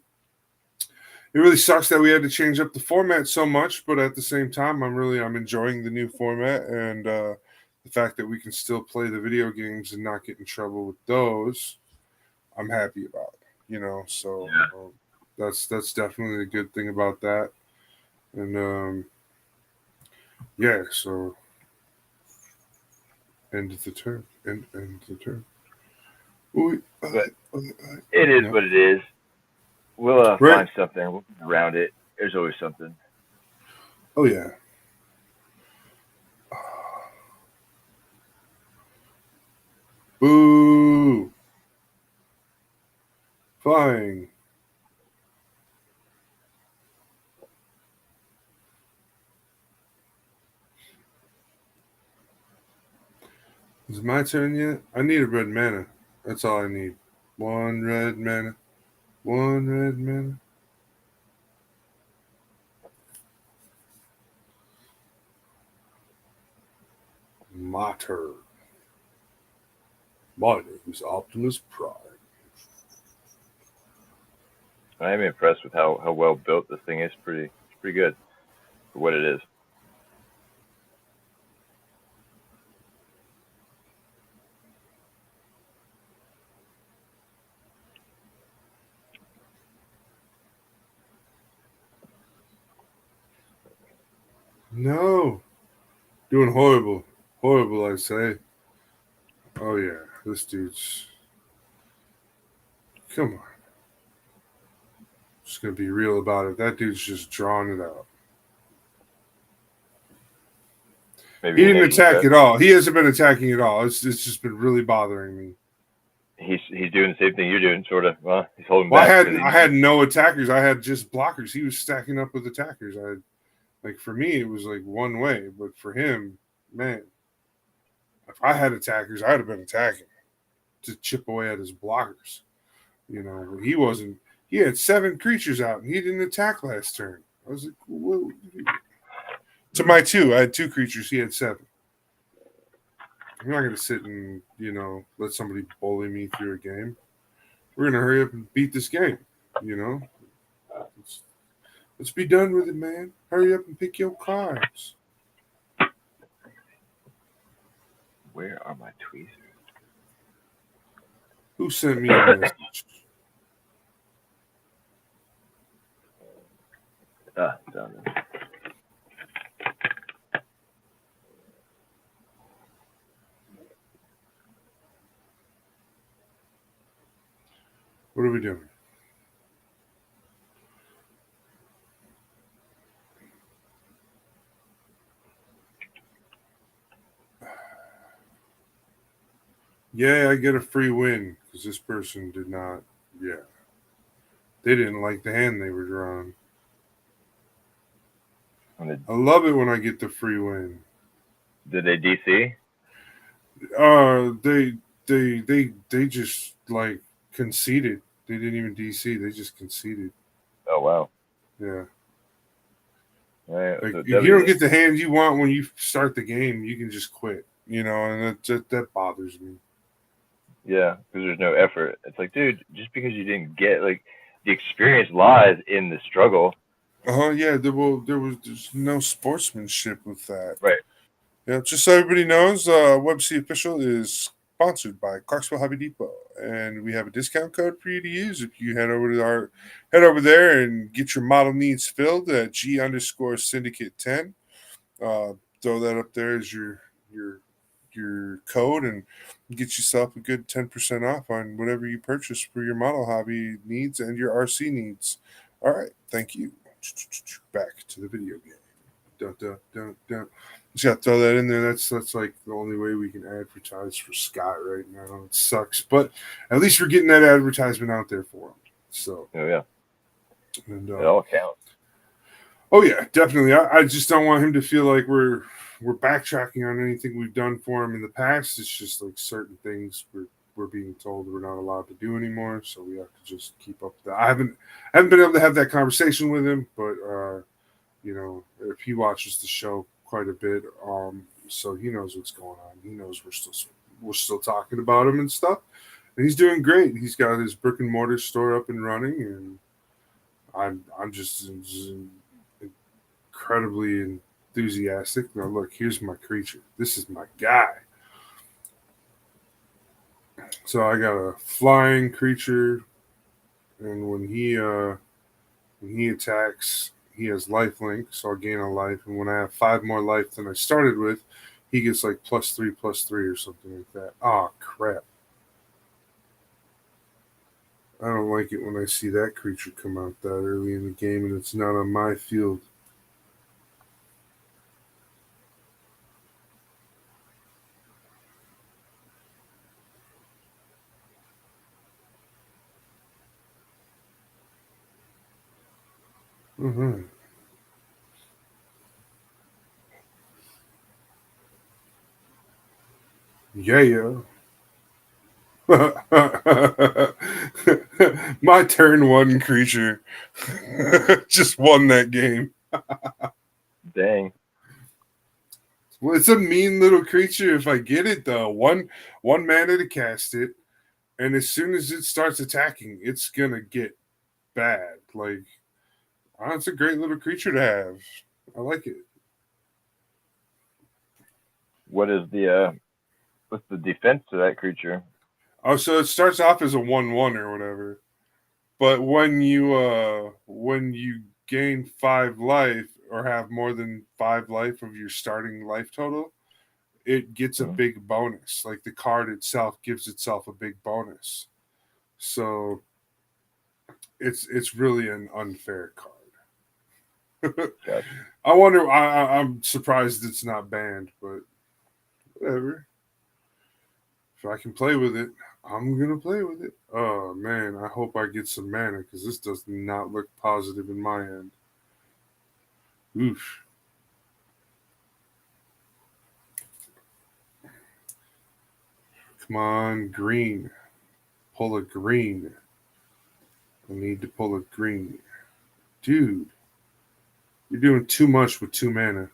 really sucks that we had to change up the format so much, but at the same time, I'm enjoying the new format and the fact that we can still play the video games and not get in trouble with those. I'm happy about, so that's definitely a good thing about that. And yeah, so end of the turn. End of the turn. But it is what it is. We'll Right. find something. We'll get around it. There's always something. Oh yeah. Boo. Flying. Is it my turn yet? I need a red mana. That's all I need. 1 red mana. 1 red mana. My turn. My name is Optimus Prime. I am impressed with how well built this thing is. It's pretty good for what it is. No. Doing horrible. Horrible, I say. Oh, yeah. This dude's. Come on. Just going to be real about it. That dude's just drawing it out. Maybe He didn't attack at all. He hasn't been attacking at all. It's just been really bothering me. He's doing the same thing you're doing, sort of. Well, he's holding Well, back. I had no attackers. I had just blockers. He was stacking up with attackers. I had, like, for me, it was like one way, but for him, man, if I had attackers, I'd have been attacking to chip away at his blockers. You know, he wasn't. He had 7 creatures out, and he didn't attack last turn. I was like, whoa. To my 2, I had 2 creatures. He had 7. I'm not going to sit and, let somebody bully me through a game. We're going to hurry up and beat this game, Let's be done with it, man. Hurry up and pick your cards. Where are my tweezers? Who sent me a message? Down there. What are we doing? Yeah, I get a free win because this person did not. Yeah. They didn't like the hand they were drawing. I love it when I get the free win. Did they DC? They just like conceded. They didn't even DC. They just conceded. Oh wow. Yeah. Right. Like, So if you don't get the hand you want when you start the game, you can just quit. And that bothers me. Yeah, because there's no effort. It's like, dude, just because you didn't get, like, the experience lies in the struggle. Yeah. There's no sportsmanship with that. Right. Yeah. Just so everybody knows, WebC Official is sponsored by Clarksville Hobby Depot, and we have a discount code for you to use if you head over there and get your model needs filled at G_Syndicate 10. Throw that up there as your code and get yourself a good 10% off on whatever you purchase for your model hobby needs and your RC needs. All right, thank you. Back to the video game. Dun, dun, dun, dun. Just gotta throw that in there. That's like the only way we can advertise for Scott right now. It sucks, but at least we're getting that advertisement out there for him. So, oh yeah, and it all counts. Oh yeah, definitely. I just don't want him to feel like we're backtracking on anything we've done for him in the past. It's just like certain things we're being told we're not allowed to do anymore, so we have to just keep up with that. I haven't been able to have that conversation with him, but if he watches the show quite a bit, so he knows what's going on. He knows we're still talking about him and stuff, and he's doing great. He's got his brick and mortar store up and running, and I'm just incredibly enthusiastic. Now look, here's my creature. This is my guy. So I got a flying creature, and when he attacks, he has lifelink, so I'll gain a life. And when I have 5 more life than I started with, he gets like +3/+3 or something like that. Oh crap. I don't like it when I see that creature come out that early in the game and it's not on my field. Mm-hmm. Yeah. My turn 1 creature just won that game. Dang. Well, it's a mean little creature if I get it, though. One mana to cast it, and as soon as it starts attacking, it's going to get bad. Like, it's a great little creature to have. I like it. What's the defense to that creature? Oh, so it starts off as a 1/1 or whatever. But when you gain 5 life or have more than 5 life of your starting life total, it gets a big bonus. Like the card itself gives itself a big bonus. So it's really an unfair card. Gotcha. I wonder. I'm surprised it's not banned, but whatever. If I can play with it, I'm gonna play with it. Oh man, I hope I get some mana because this does not look positive in my end. Oof. Come on, green. Pull a green. I need to pull a green. Dude, you're doing too much with 2 mana.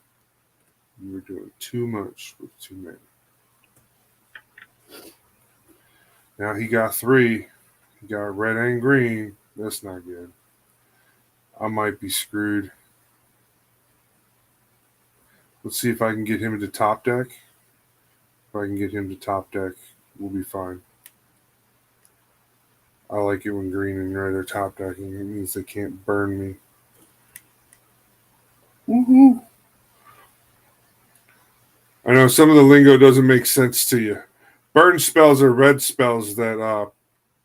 You're doing too much with 2 mana. Now he got 3. He got red and green. That's not good. I might be screwed. Let's see if I can get him to top deck. If I can get him to top deck, we'll be fine. I like it when green and red are top decking. It means they can't burn me. Woohoo! I know some of the lingo doesn't make sense to you. Burn spells are red spells that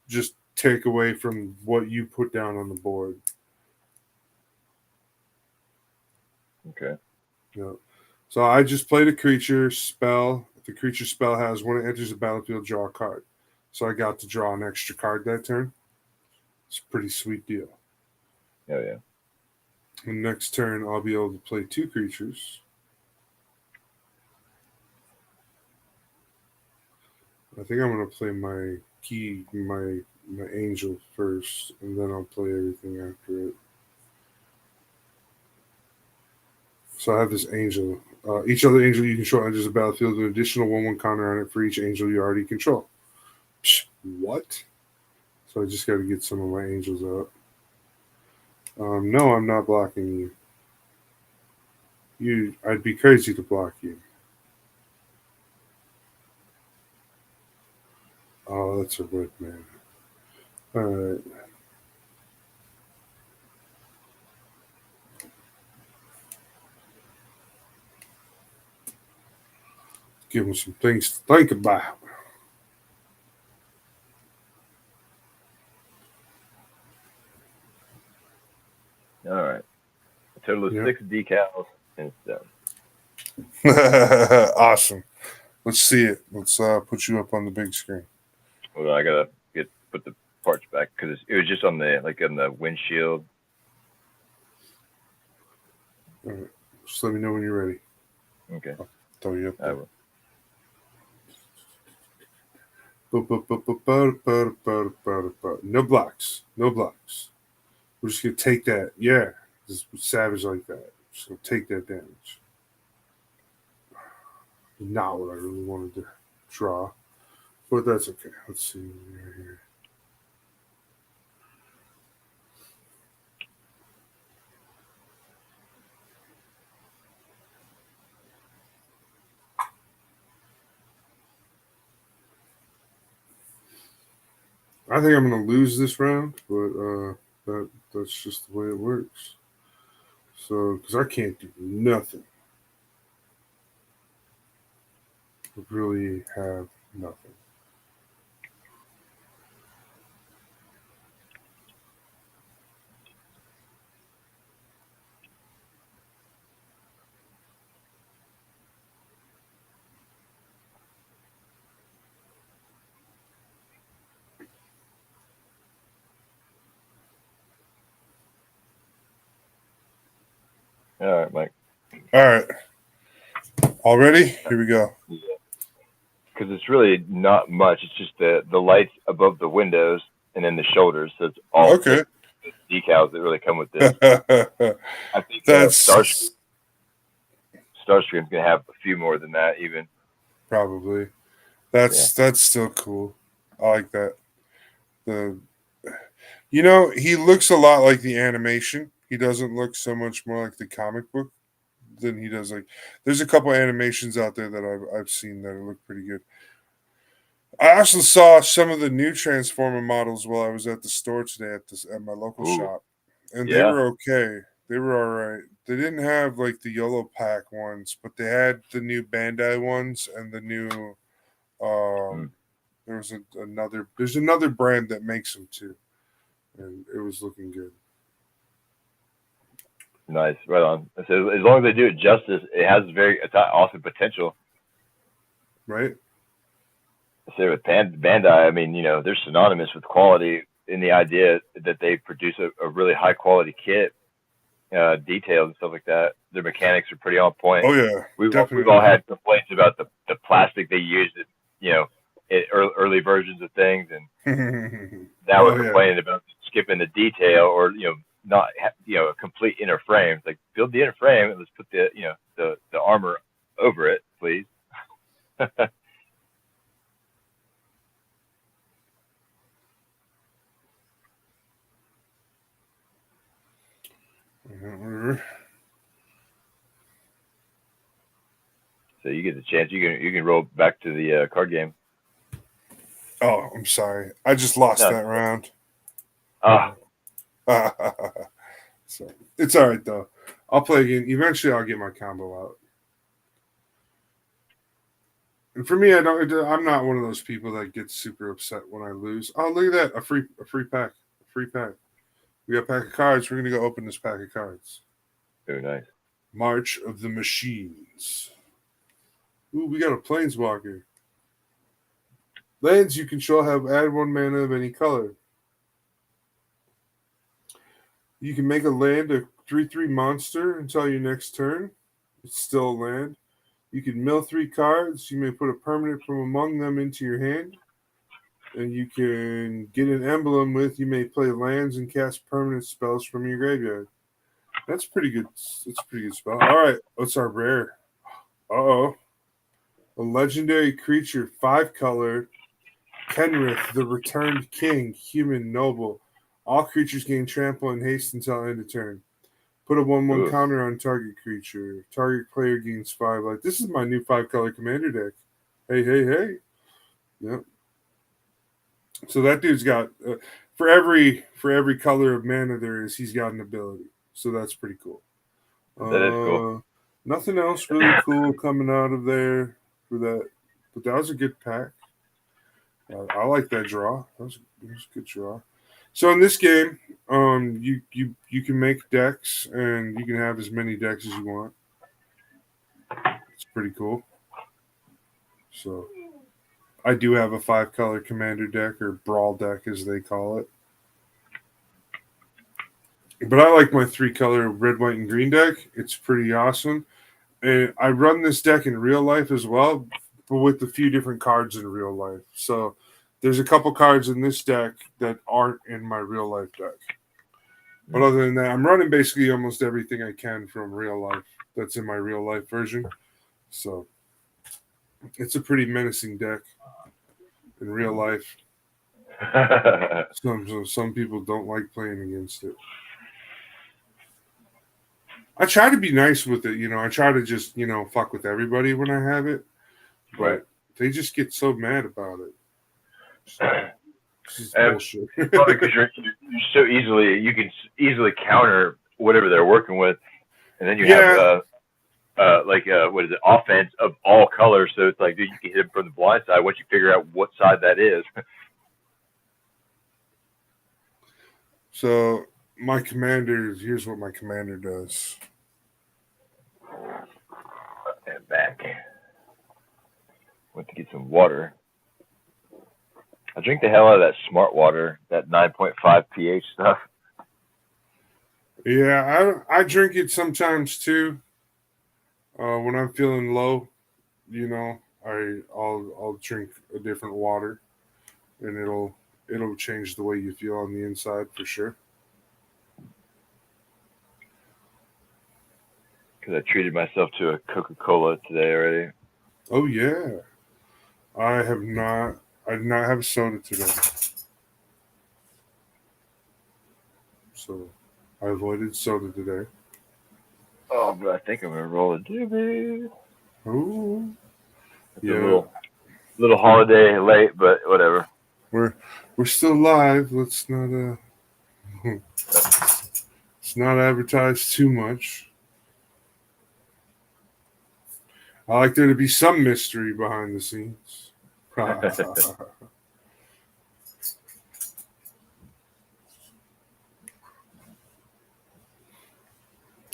just take away from what you put down on the board. Okay. Yeah. So I just played a creature spell. If the creature spell has, when it enters the battlefield, draw a card. So I got to draw an extra card that turn. It's a pretty sweet deal. Oh yeah. And next turn, I'll be able to play 2 creatures. I think I'm going to play my my angel first, and then I'll play everything after it. So I have this angel. Each other angel you control enters the battlefield with an additional 1/1 counter on it for each angel you already control. Psh, what? So I just got to get some of my angels out. No, I'm not blocking you. I'd be crazy to block you. Oh, that's a red man. All right. Give him some things to think about. All right. A total of Yep. 6 decals, and it's done. Awesome. Let's see it. Let's put you up on the big screen. Well, I gotta put the parts back because it was just on the windshield. All right. Just let me know when you're ready. Okay. I'll throw you up I there. will. No blocks. No blocks. We're just gonna take that. Yeah. Just savage like that. Just gonna take that damage. Not what I really wanted to draw. But that's okay. Let's see here. I think I'm going to lose this round, but that's just the way it works. So, because I can't do nothing. I really have nothing. All right, Mike. All right. All ready? Here we go. Yeah. Because it's really not much. It's just the lights above the windows and then the shoulders. So it's all Okay. decals that really come with this. I think That's Starscream's gonna have a few more than that even. probably. That's still cool. I like that. He looks a lot like the animation. He doesn't look so much more like the comic book than he does. Like, there's a couple animations out there that I've seen that look pretty good. I also saw some of the new Transformer models while I was at the store today at my local Ooh. shop, and they Yeah. were okay. They were all right. They didn't have like the YOLO pack ones, but they had the new Bandai ones and the new. There's another brand that makes them too, and it was looking good. Nice, right on. So as long as they do it justice, it has it's awesome potential. Right. Say with Bandai, I mean, they're synonymous with quality in the idea that they produce a really high quality kit, details and stuff like that. Their mechanics are pretty on point. Oh yeah, we've all had complaints about the plastic they used, in early versions of things, and now we're complaining about skipping the detail or not a complete inner frame. It's like, build the inner frame and let's put the armor over it, please. So you get the chance. You can roll back to the card game. Oh, I'm sorry. I just lost that round. So it's all right though. I'll play again. Eventually, I'll get my combo out. And for me, I'm not one of those people that gets super upset when I lose. Oh, look at that! A free pack. We got a pack of cards. We're gonna go open this pack of cards. Very nice. March of the Machines. Ooh, we got a Planeswalker. Lands you control have add 1 mana of any color. You can make a land a 3/3 monster until your next turn. It's still a land. You can mill 3 cards. You may put a permanent from among them into your hand. And you can get an emblem with, you may play lands and cast permanent spells from your graveyard. That's pretty good. It's a pretty good spell. All right, what's our rare? Uh-oh. A legendary creature, 5-color, Kenrith, the Returned King, human noble. All creatures gain trample and haste until end of turn. Put a 1/1 counter on target creature. Target player gains 5 life. This is my new 5-color commander deck. Hey. Yep. So that dude's got for every color of mana there is, he's got an ability. So that's pretty cool. That is cool. Nothing else really cool coming out of there for that, but that was a good pack. I like that draw. That was a good draw. So in this game, you can make decks and you can have as many decks as you want. It's pretty cool. So I do have a 5-color commander deck, or brawl deck as they call it. But I like my 3-color red, white, and green deck. It's pretty awesome. And I run this deck in real life as well, but with a few different cards in real life. So there's a couple cards in this deck that aren't in my real life deck. But other than that, I'm running basically almost everything I can from real life that's in my real life version. So it's a pretty menacing deck in real life. Some people don't like playing against it. I try to be nice with it, I try to just, fuck with everybody when I have it. But they just get so mad about it. This is bullshit. Probably because you can easily counter whatever they're working with, and then you have what is it, offense of all colors. So it's like, dude, you can hit them from the blind side once you figure out what side that is. So here's what my commander does. And back. Went to get some water. I drink the hell out of that smart water, that 9.5 pH stuff. Yeah, I drink it sometimes too. When I'm feeling low, I'll drink a different water, and it'll change the way you feel on the inside for sure. Because I treated myself to a Coca-Cola today already. Oh yeah, I did not have soda today, so I avoided soda today. Oh, but I think I'm gonna roll a doobie. Oh, yeah. A little holiday late, but whatever. We're still live. Let's not let's not advertise too much. I like there to be some mystery behind the scenes.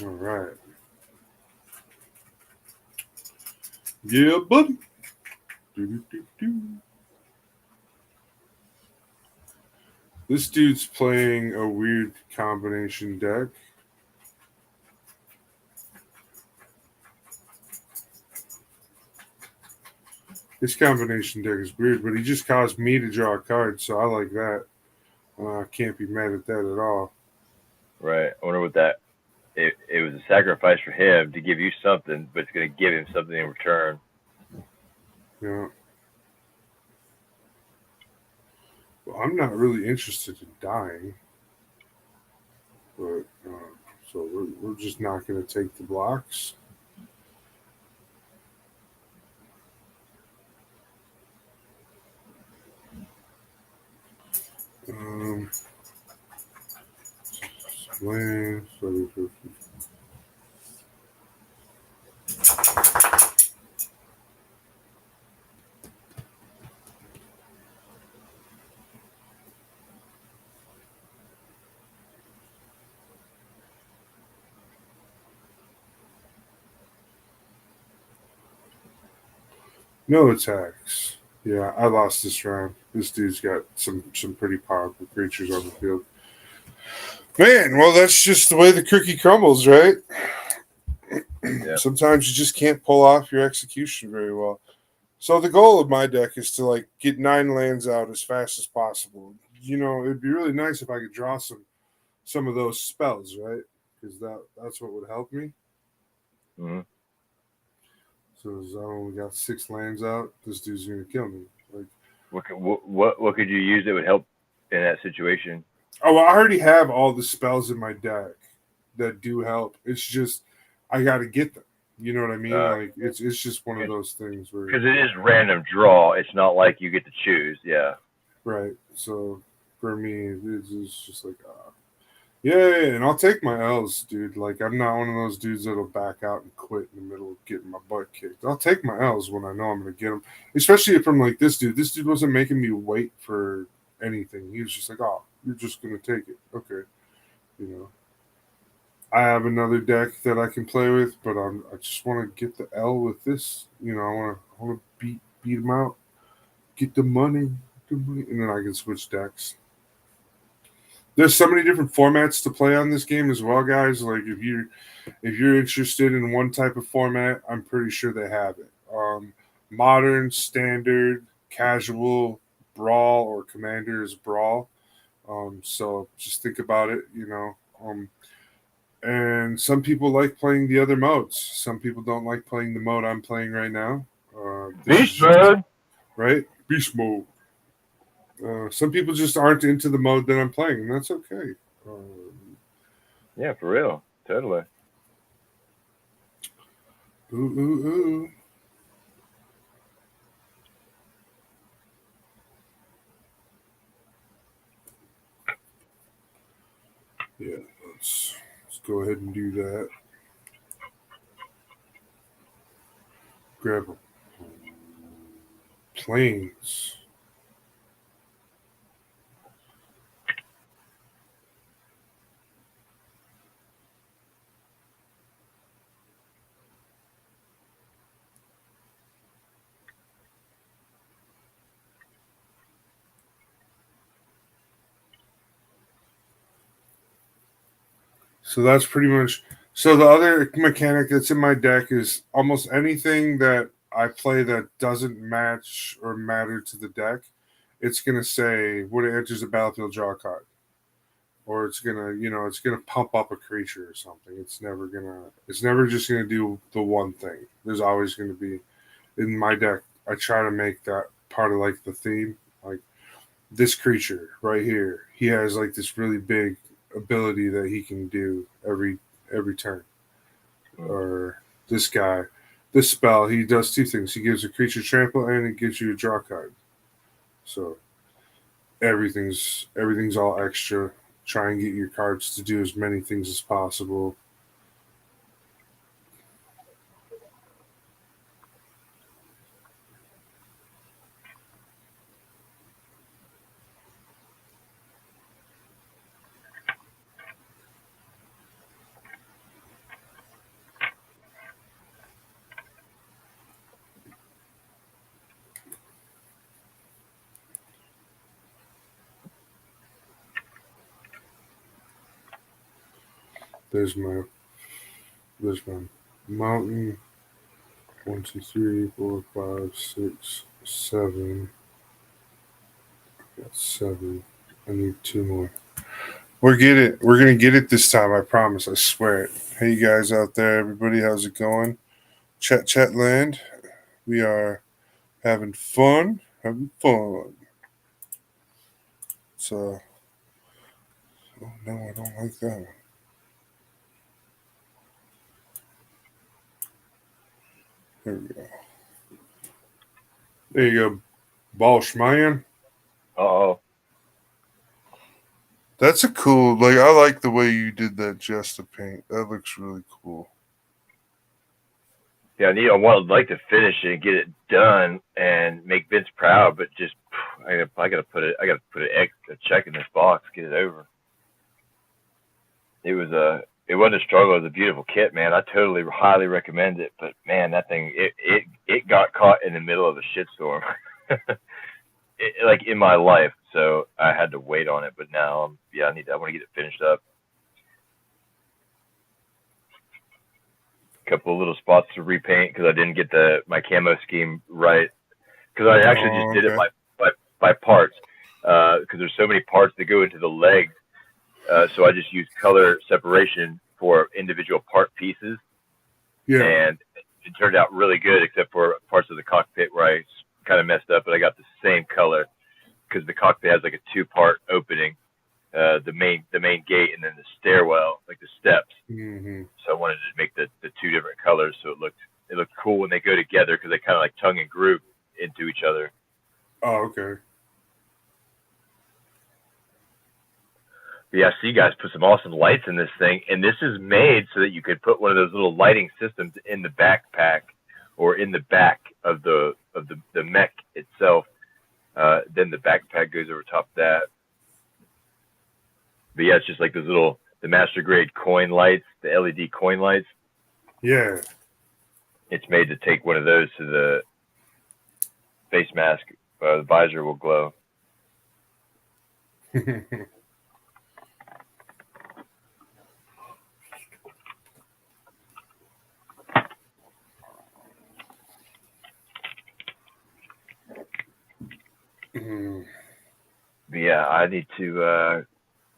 All right. Yeah, buddy. Do-do-do-do. This dude's playing a weird combination deck. This combination deck is weird, but he just caused me to draw a card, so I like that. I can't be mad at that at all. Right. I wonder what that. It was a sacrifice for him to give you something, but it's going to give him something in return. Yeah. Well, I'm not really interested in dying, but so we're just not going to take the blocks. Land, no attacks. Yeah, I lost this round. This dude's got some pretty powerful creatures on the field. Man, well, that's just the way the cookie crumbles, right? Yeah. Sometimes you just can't pull off your execution very well. So the goal of my deck is to like get 9 lands out as fast as possible. You know, it'd be really nice if I could draw some of those spells, right? Because that's what would help me. Mm-hmm. So I only got 6 lands out. This dude's gonna kill me. Like, what could you use that would help in that situation? oh, well, I already have all the spells in my deck that do help. It's just I got to get them. You know what I mean? Like it's just one of those things where because it is random draw. It's not like you get to choose. Yeah. right. So for me, it's just like yeah, and I'll take my L's, dude. Like I'm not one of those dudes that'll back out and quit in the middle of getting my butt kicked. I'll take my L's when I know I'm gonna get them, especially from like this dude. This dude wasn't making me wait for anything. He was just like, "Oh, you're just gonna take it, okay?" You know. I have another deck that I can play with, but I just want to get the L with this. You know, I want to beat him out, get the money, and then I can switch decks. There's so many different formats to play on this game as well, guys. Like if you're interested in one type of format, I'm pretty sure they have it. Modern, standard, casual, brawl, or commanders brawl. So just think about it. You know. And some people like playing the other modes. Some people don't like playing the mode I'm playing right now. Beast mode. Right? Beast mode. Some people just aren't into the mode that I'm playing, and that's okay. Yeah, for real. Totally. Ooh. Yeah, let's go ahead and do that. Grab planes. So that's pretty much. So the other mechanic that's in my deck is almost anything that I play that doesn't match or matter to the deck. It's gonna say when it enters the battlefield, draw a card, or it's gonna pump up a creature or something. It's never just gonna do the one thing. There's always gonna be in my deck. I try to make that part of like the theme, like this creature right here. He has like this really big ability that he can do every turn. Or this guy, this spell, he does 2 things. He gives a creature trample and it gives you a draw card. So everything's all extra. Try and get your cards to do as many things as possible. There's my mountain. 1, 2, 3, 4, 5, 6, 7. Got 7. I need 2 more. We're gonna get it this time. I promise. I swear it. Hey, you guys out there, everybody, how's it going? Chat land. We are having fun. So, oh no, I don't like that one. There we go. There you go, Bosch man. Oh, That's a cool. Like, I like the way you did that Jesta paint. That looks really cool. yeah. I would like to finish it and get it done and make Vince proud, but just I gotta put a check in this box, get it over. It wasn't a struggle. It was a beautiful kit, man. I totally highly recommend it. But man, that thing it got caught in the middle of a shitstorm, like in my life. So I had to wait on it. But now, I want to get it finished up. A couple of little spots to repaint because I didn't get my camo scheme right. Because I actually just did it by parts. Because there's so many parts that go into the legs. So I just used color separation for individual part pieces. Yeah. And it turned out really good, except for parts of the cockpit where I kind of messed up, but I got the same color because the cockpit has like a 2-part opening, the main gate and then the stairwell, like the steps. Mm-hmm. So I wanted to make the 2 different colors so it looked cool when they go together because they kind of like tongue and groove into each other. Oh, okay. But yeah, so you guys put some awesome lights in this thing, and this is made so that you could put one of those little lighting systems in the backpack or in the back of the mech itself. Then the backpack goes over top of that. But yeah, it's just like the master grade coin lights, the LED coin lights. Yeah. It's made to take one of those to the face mask. The visor will glow. But yeah, I need to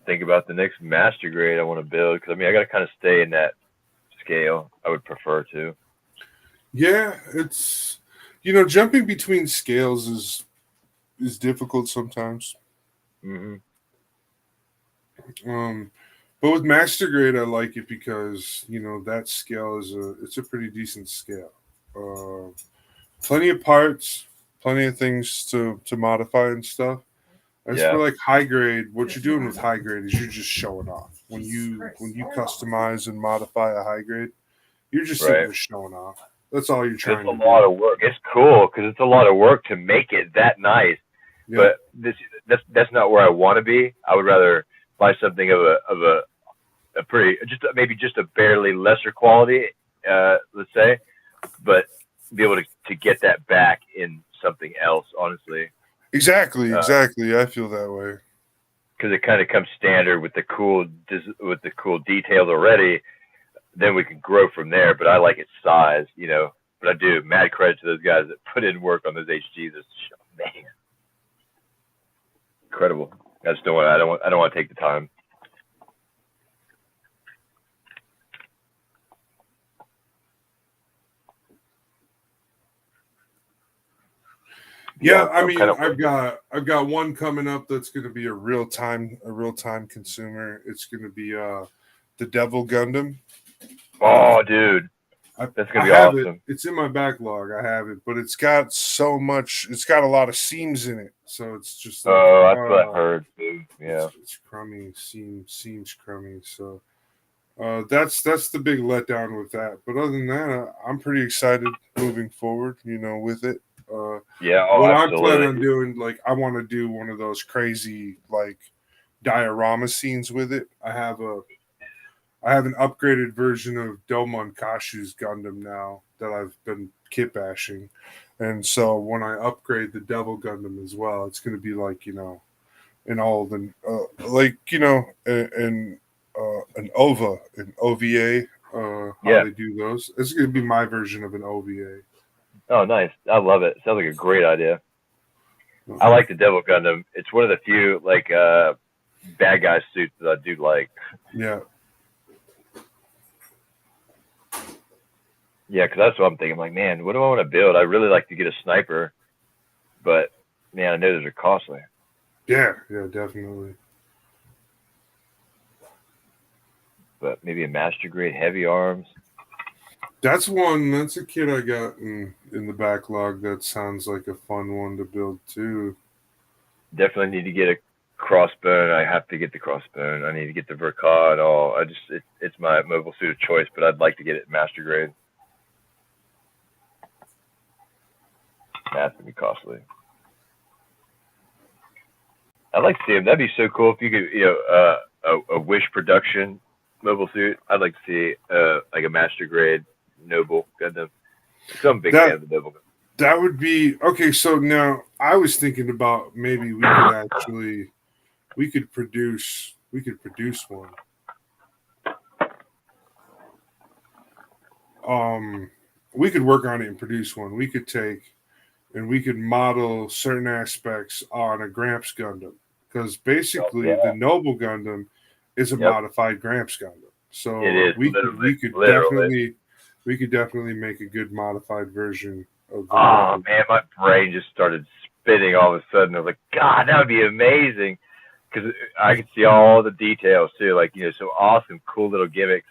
think about the next master grade I want to build because I got to kind of stay in that scale. I would prefer to. Yeah, it's jumping between scales is difficult sometimes. Mm-hmm. But with master grade, I like it because that scale it's a pretty decent scale. Plenty of parts, plenty of things to modify and stuff. As for like high grade, what you're doing with high grade is you're just showing off. When you customize and modify a high grade, you're just sitting there showing off. That's all you're trying to do. It's a lot of work. It's cool because it's a lot of work to make it that nice. Yeah. But that's not where I want to be. I would rather buy something of a pretty just a barely lesser quality, let's say, but be able to get that back in something else. Honestly. Exactly. I feel that way because it kind of comes standard with the cool details already. Then we can grow from there. But I like its size, But I do mad credit to those guys that put in work on those HGs. Man, incredible. I just don't want to take the time. Yeah, I've got one coming up that's going to be a real time consumer. It's going to be the Devil Gundam. Oh, dude, that's going to be awesome. It's in my backlog. I have it, but it's got so much. It's got a lot of seams in it, so it's just. Like, that's what I heard, dude. Yeah, it's crummy. Seams crummy. So that's the big letdown with that. But other than that, I'm pretty excited moving forward. With it. What I'm planning on doing, like, I want to do one of those crazy like diorama scenes with it. I have an upgraded version of Domon Kashu's Gundam now that I've been kit bashing, and so when I upgrade the Devil Gundam as well, it's going to be like in all the an OVA, an OVA. How Yeah. they do those? It's gonna be my version of an OVA. Oh, nice. I love it. Sounds like a great idea. I like the Devil Gundam. It's one of the few like bad guy suits that I do like. Yeah. Yeah, because that's what I'm thinking. I'm like, man, what do I want to build? I really like to get a sniper, but man, I know those are costly. Yeah, definitely. But maybe a master grade heavy arms. That's one. That's a kit I got in the backlog. That sounds like a fun one to build too. Definitely need to get a crossbone. I have to get the crossbone. I need to get the Verka. All. It's my mobile suit of choice, but I'd like to get it master grade. That's gonna be costly. I'd like to see him. That'd be so cool if you could, a Wish production mobile suit. I'd like to see like a master grade Noble Gundam. So I'm a big fan of the Noble Gundam. That would be okay. So now I was thinking about maybe we could produce one. We could work on it and produce one. We could take and we could model certain aspects on a Gramps Gundam because basically the Noble Gundam is a modified Gramps Gundam. So we could definitely make a good modified version of the Gundam. Man, my brain just started spinning all of a sudden. I was like, God, that would be amazing because I could see all the details too, like some awesome, cool little gimmicks.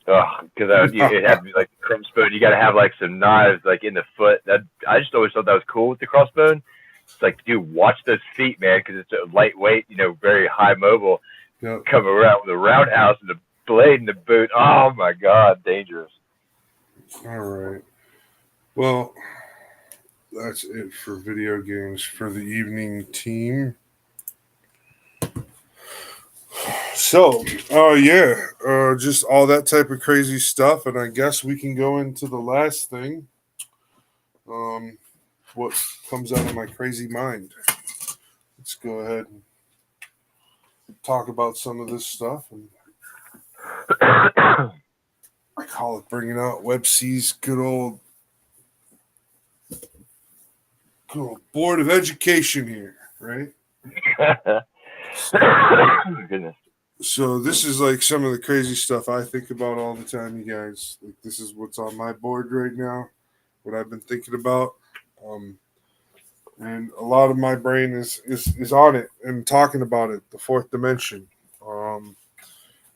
Because it had to be like the crossbone. You got to have like some knives like in the foot. That I just always thought that was cool with the crossbone. It's like, dude, watch those feet, man, because it's a lightweight, very high mobile. Yep. Come around with a roundhouse and a blade in the boot. Oh my God, dangerous. All right. Well, that's it for video games for the evening team. So, just all that type of crazy stuff, and I guess we can go into the last thing. What comes out of my crazy mind? Let's go ahead and talk about some of this stuff. And I call it bringing out Web C's good old Board of Education here, right? Goodness. So this is like some of the crazy stuff I think about all the time, you guys. Like this is what's on my board right now, what I've been thinking about, and a lot of my brain is on it and talking about it. The fourth dimension,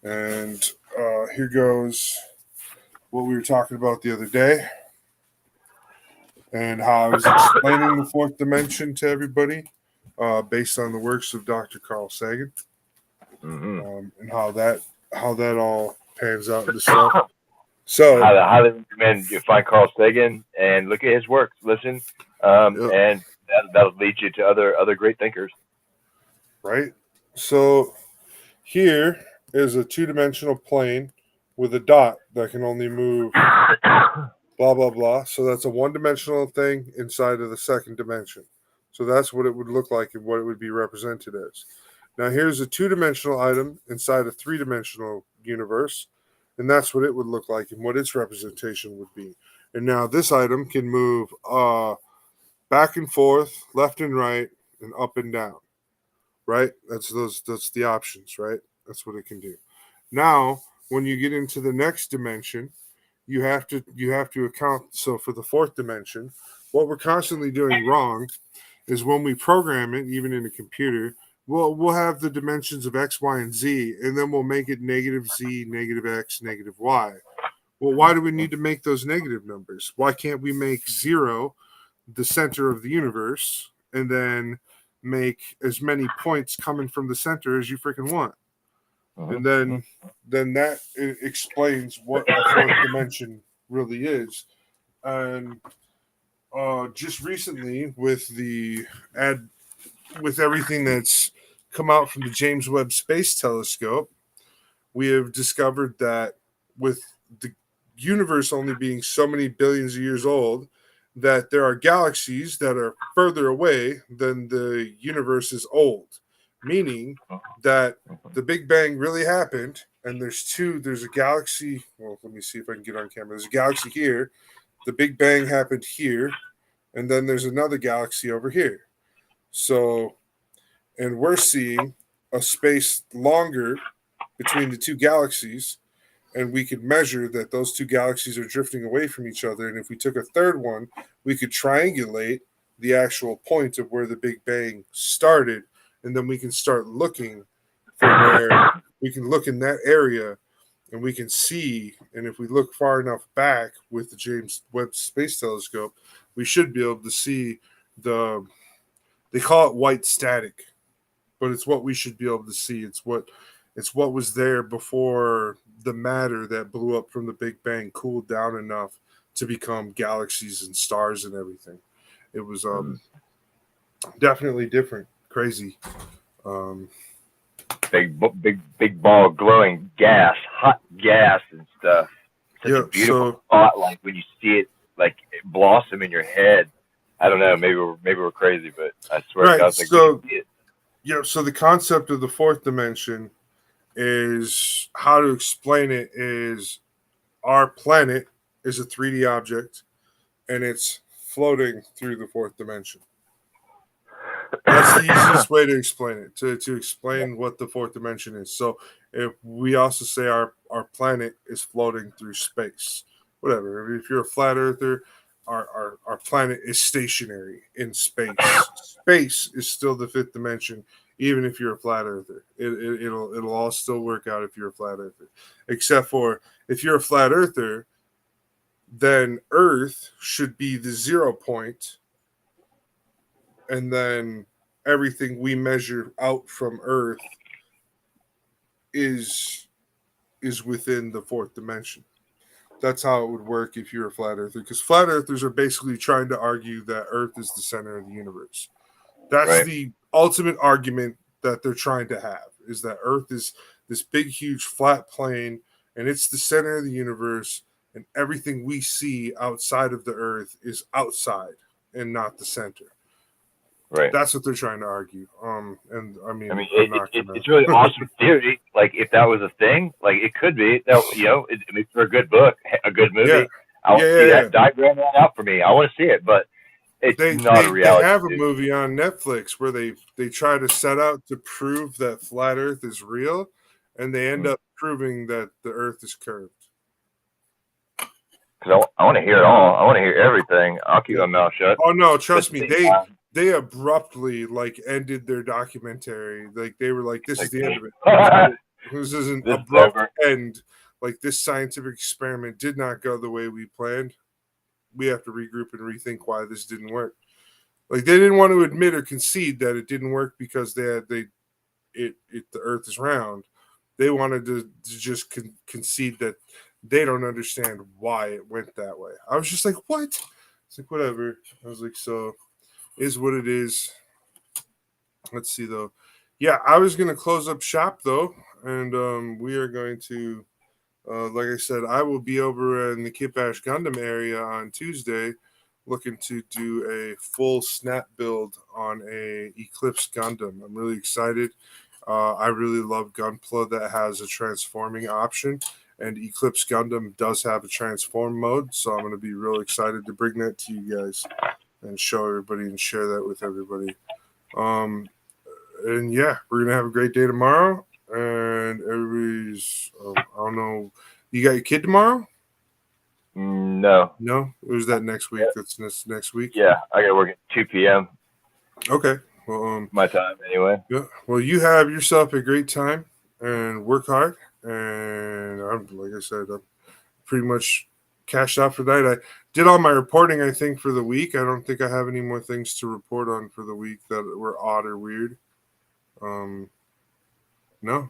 and here goes what we were talking about the other day, and how I was explaining the fourth dimension to everybody, based on the works of Dr. Carl Sagan. Mm-hmm. And how that all pans out into stuff. So I highly recommend you find Carl Sagan and look at his work, listen, and that'll lead you to other great thinkers. Right. So here is a two-dimensional plane with a dot that can only move blah blah blah. So that's a one-dimensional thing inside of the second dimension. So that's what it would look like and what it would be represented as. Now, here's a two-dimensional item inside a three-dimensional universe, and that's what it would look like and what its representation would be. And now this item can move back and forth, left and right, and up and down, right? That's the options, right? That's what it can do. Now, when you get into the next dimension, you have to account. So for the fourth dimension, what we're constantly doing wrong is when we program it, even in a computer, we'll have the dimensions of X, Y, and Z, and then we'll make it negative Z, negative X, negative Y. Well, why do we need to make those negative numbers? Why can't we make 0 the center of the universe and then make as many points coming from the center as you freaking want? And then that explains what a fourth dimension really is. And just recently with everything that's come out from the James Webb Space Telescope, we have discovered that with the universe only being so many billions of years old, that there are galaxies that are further away than the universe is old, meaning that the Big Bang really happened, and there's a galaxy. Well, let me see if I can get on camera. There's a galaxy here. The Big Bang happened here, and then there's another galaxy over here. So, and we're seeing a space longer between the two galaxies, and we could measure that those two galaxies are drifting away from each other. And if we took a third one, we could triangulate the actual point of where the Big Bang started, and then we can start looking for where we can look in that area, and we can see. And if we look far enough back with the James Webb Space Telescope, we should be able to see they call it white static, but it's what we should be able to see. It's what was there before the matter that blew up from the Big Bang cooled down enough to become galaxies and stars and everything. It was definitely different, crazy. Big ball of glowing gas, hot gas and stuff. Such a beautiful thought, like when you see it, like it blossom in your head. I don't know, maybe we're crazy, but I swear to God, like so so the concept of the fourth dimension is, how to explain it is, our planet is a 3D object and it's floating through the fourth dimension. That's the easiest way to explain it, to explain what the fourth dimension is. So if we also say our planet is floating through space, whatever. If you're a flat earther, our planet is stationary in space. Space is still the fifth dimension, even if you're a flat earther. It'll all still work out if you're a flat earther. Except for if you're a flat earther, then Earth should be the 0 point, and then everything we measure out from Earth is within the fourth dimension. That's how it would work if you're a flat earther, because flat earthers are basically trying to argue that Earth is the center of the universe. That's the ultimate argument that they're trying to have, is that Earth is this big, huge, flat plane, and it's the center of the universe, and everything we see outside of the Earth is outside and not the center. Right. That's what they're trying to argue. And I mean it's really awesome theory. Like, if that was a thing, like it could be. For a good book, a good movie. I want to see that. Diagram that out for me. I want to see it, but it's not a reality. They have a movie on Netflix where they try to set out to prove that flat Earth is real, and they end up proving that the Earth is curved. Because I want to hear it all. I want to hear everything. I'll keep my mouth shut. Oh no, trust me. They abruptly ended their documentary. Like, they were like, "This is the end of it. This is an abrupt end. Like, this scientific experiment did not go the way we planned. We have to regroup and rethink why this didn't work." Like, they didn't want to admit or concede that it didn't work because the Earth is round. They wanted to just concede that they don't understand why it went that way. I was just like, what? It's like, whatever. I was like, so is what it is. Let's see, though. Yeah, I was going to close up shop, though, and we are going to, like I said, I will be over in the Kipash Gundam area on Tuesday, looking to do a full snap build on a Eclipse Gundam. I'm really excited. I really love Gunpla that has a transforming option, and Eclipse Gundam does have a transform mode, so I'm going to be real excited to bring that to you guys and show everybody and share that with everybody. And yeah, we're going to have a great day tomorrow, and everybody's, I don't know, you got your kid tomorrow? No. Or is that next week? That's next week? Yeah, I got to work at 2 p.m. Okay. Well, my time anyway. Yeah. Well, you have yourself a great time and work hard. And like I said, I'm pretty much cashed out for that. I did all my reporting, I think, for the week. I don't think I have any more things to report on for the week that were odd or weird. No,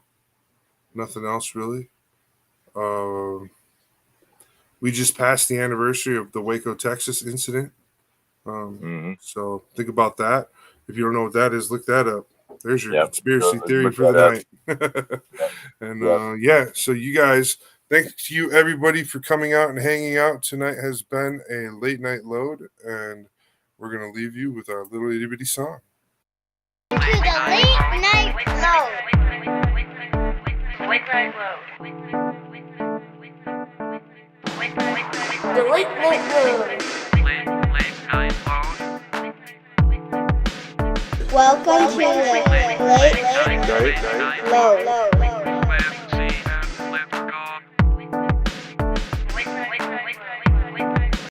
nothing else really. We just passed the anniversary of the Waco, Texas incident. So think about that. If you don't know what that is, look that up. There's your conspiracy theory for the night. And so you guys, thank you everybody for coming out and hanging out. Tonight has been a late night load, and we're going to leave you with our little itty bitty song. The Late Night Load. Welcome to the Late Night Load.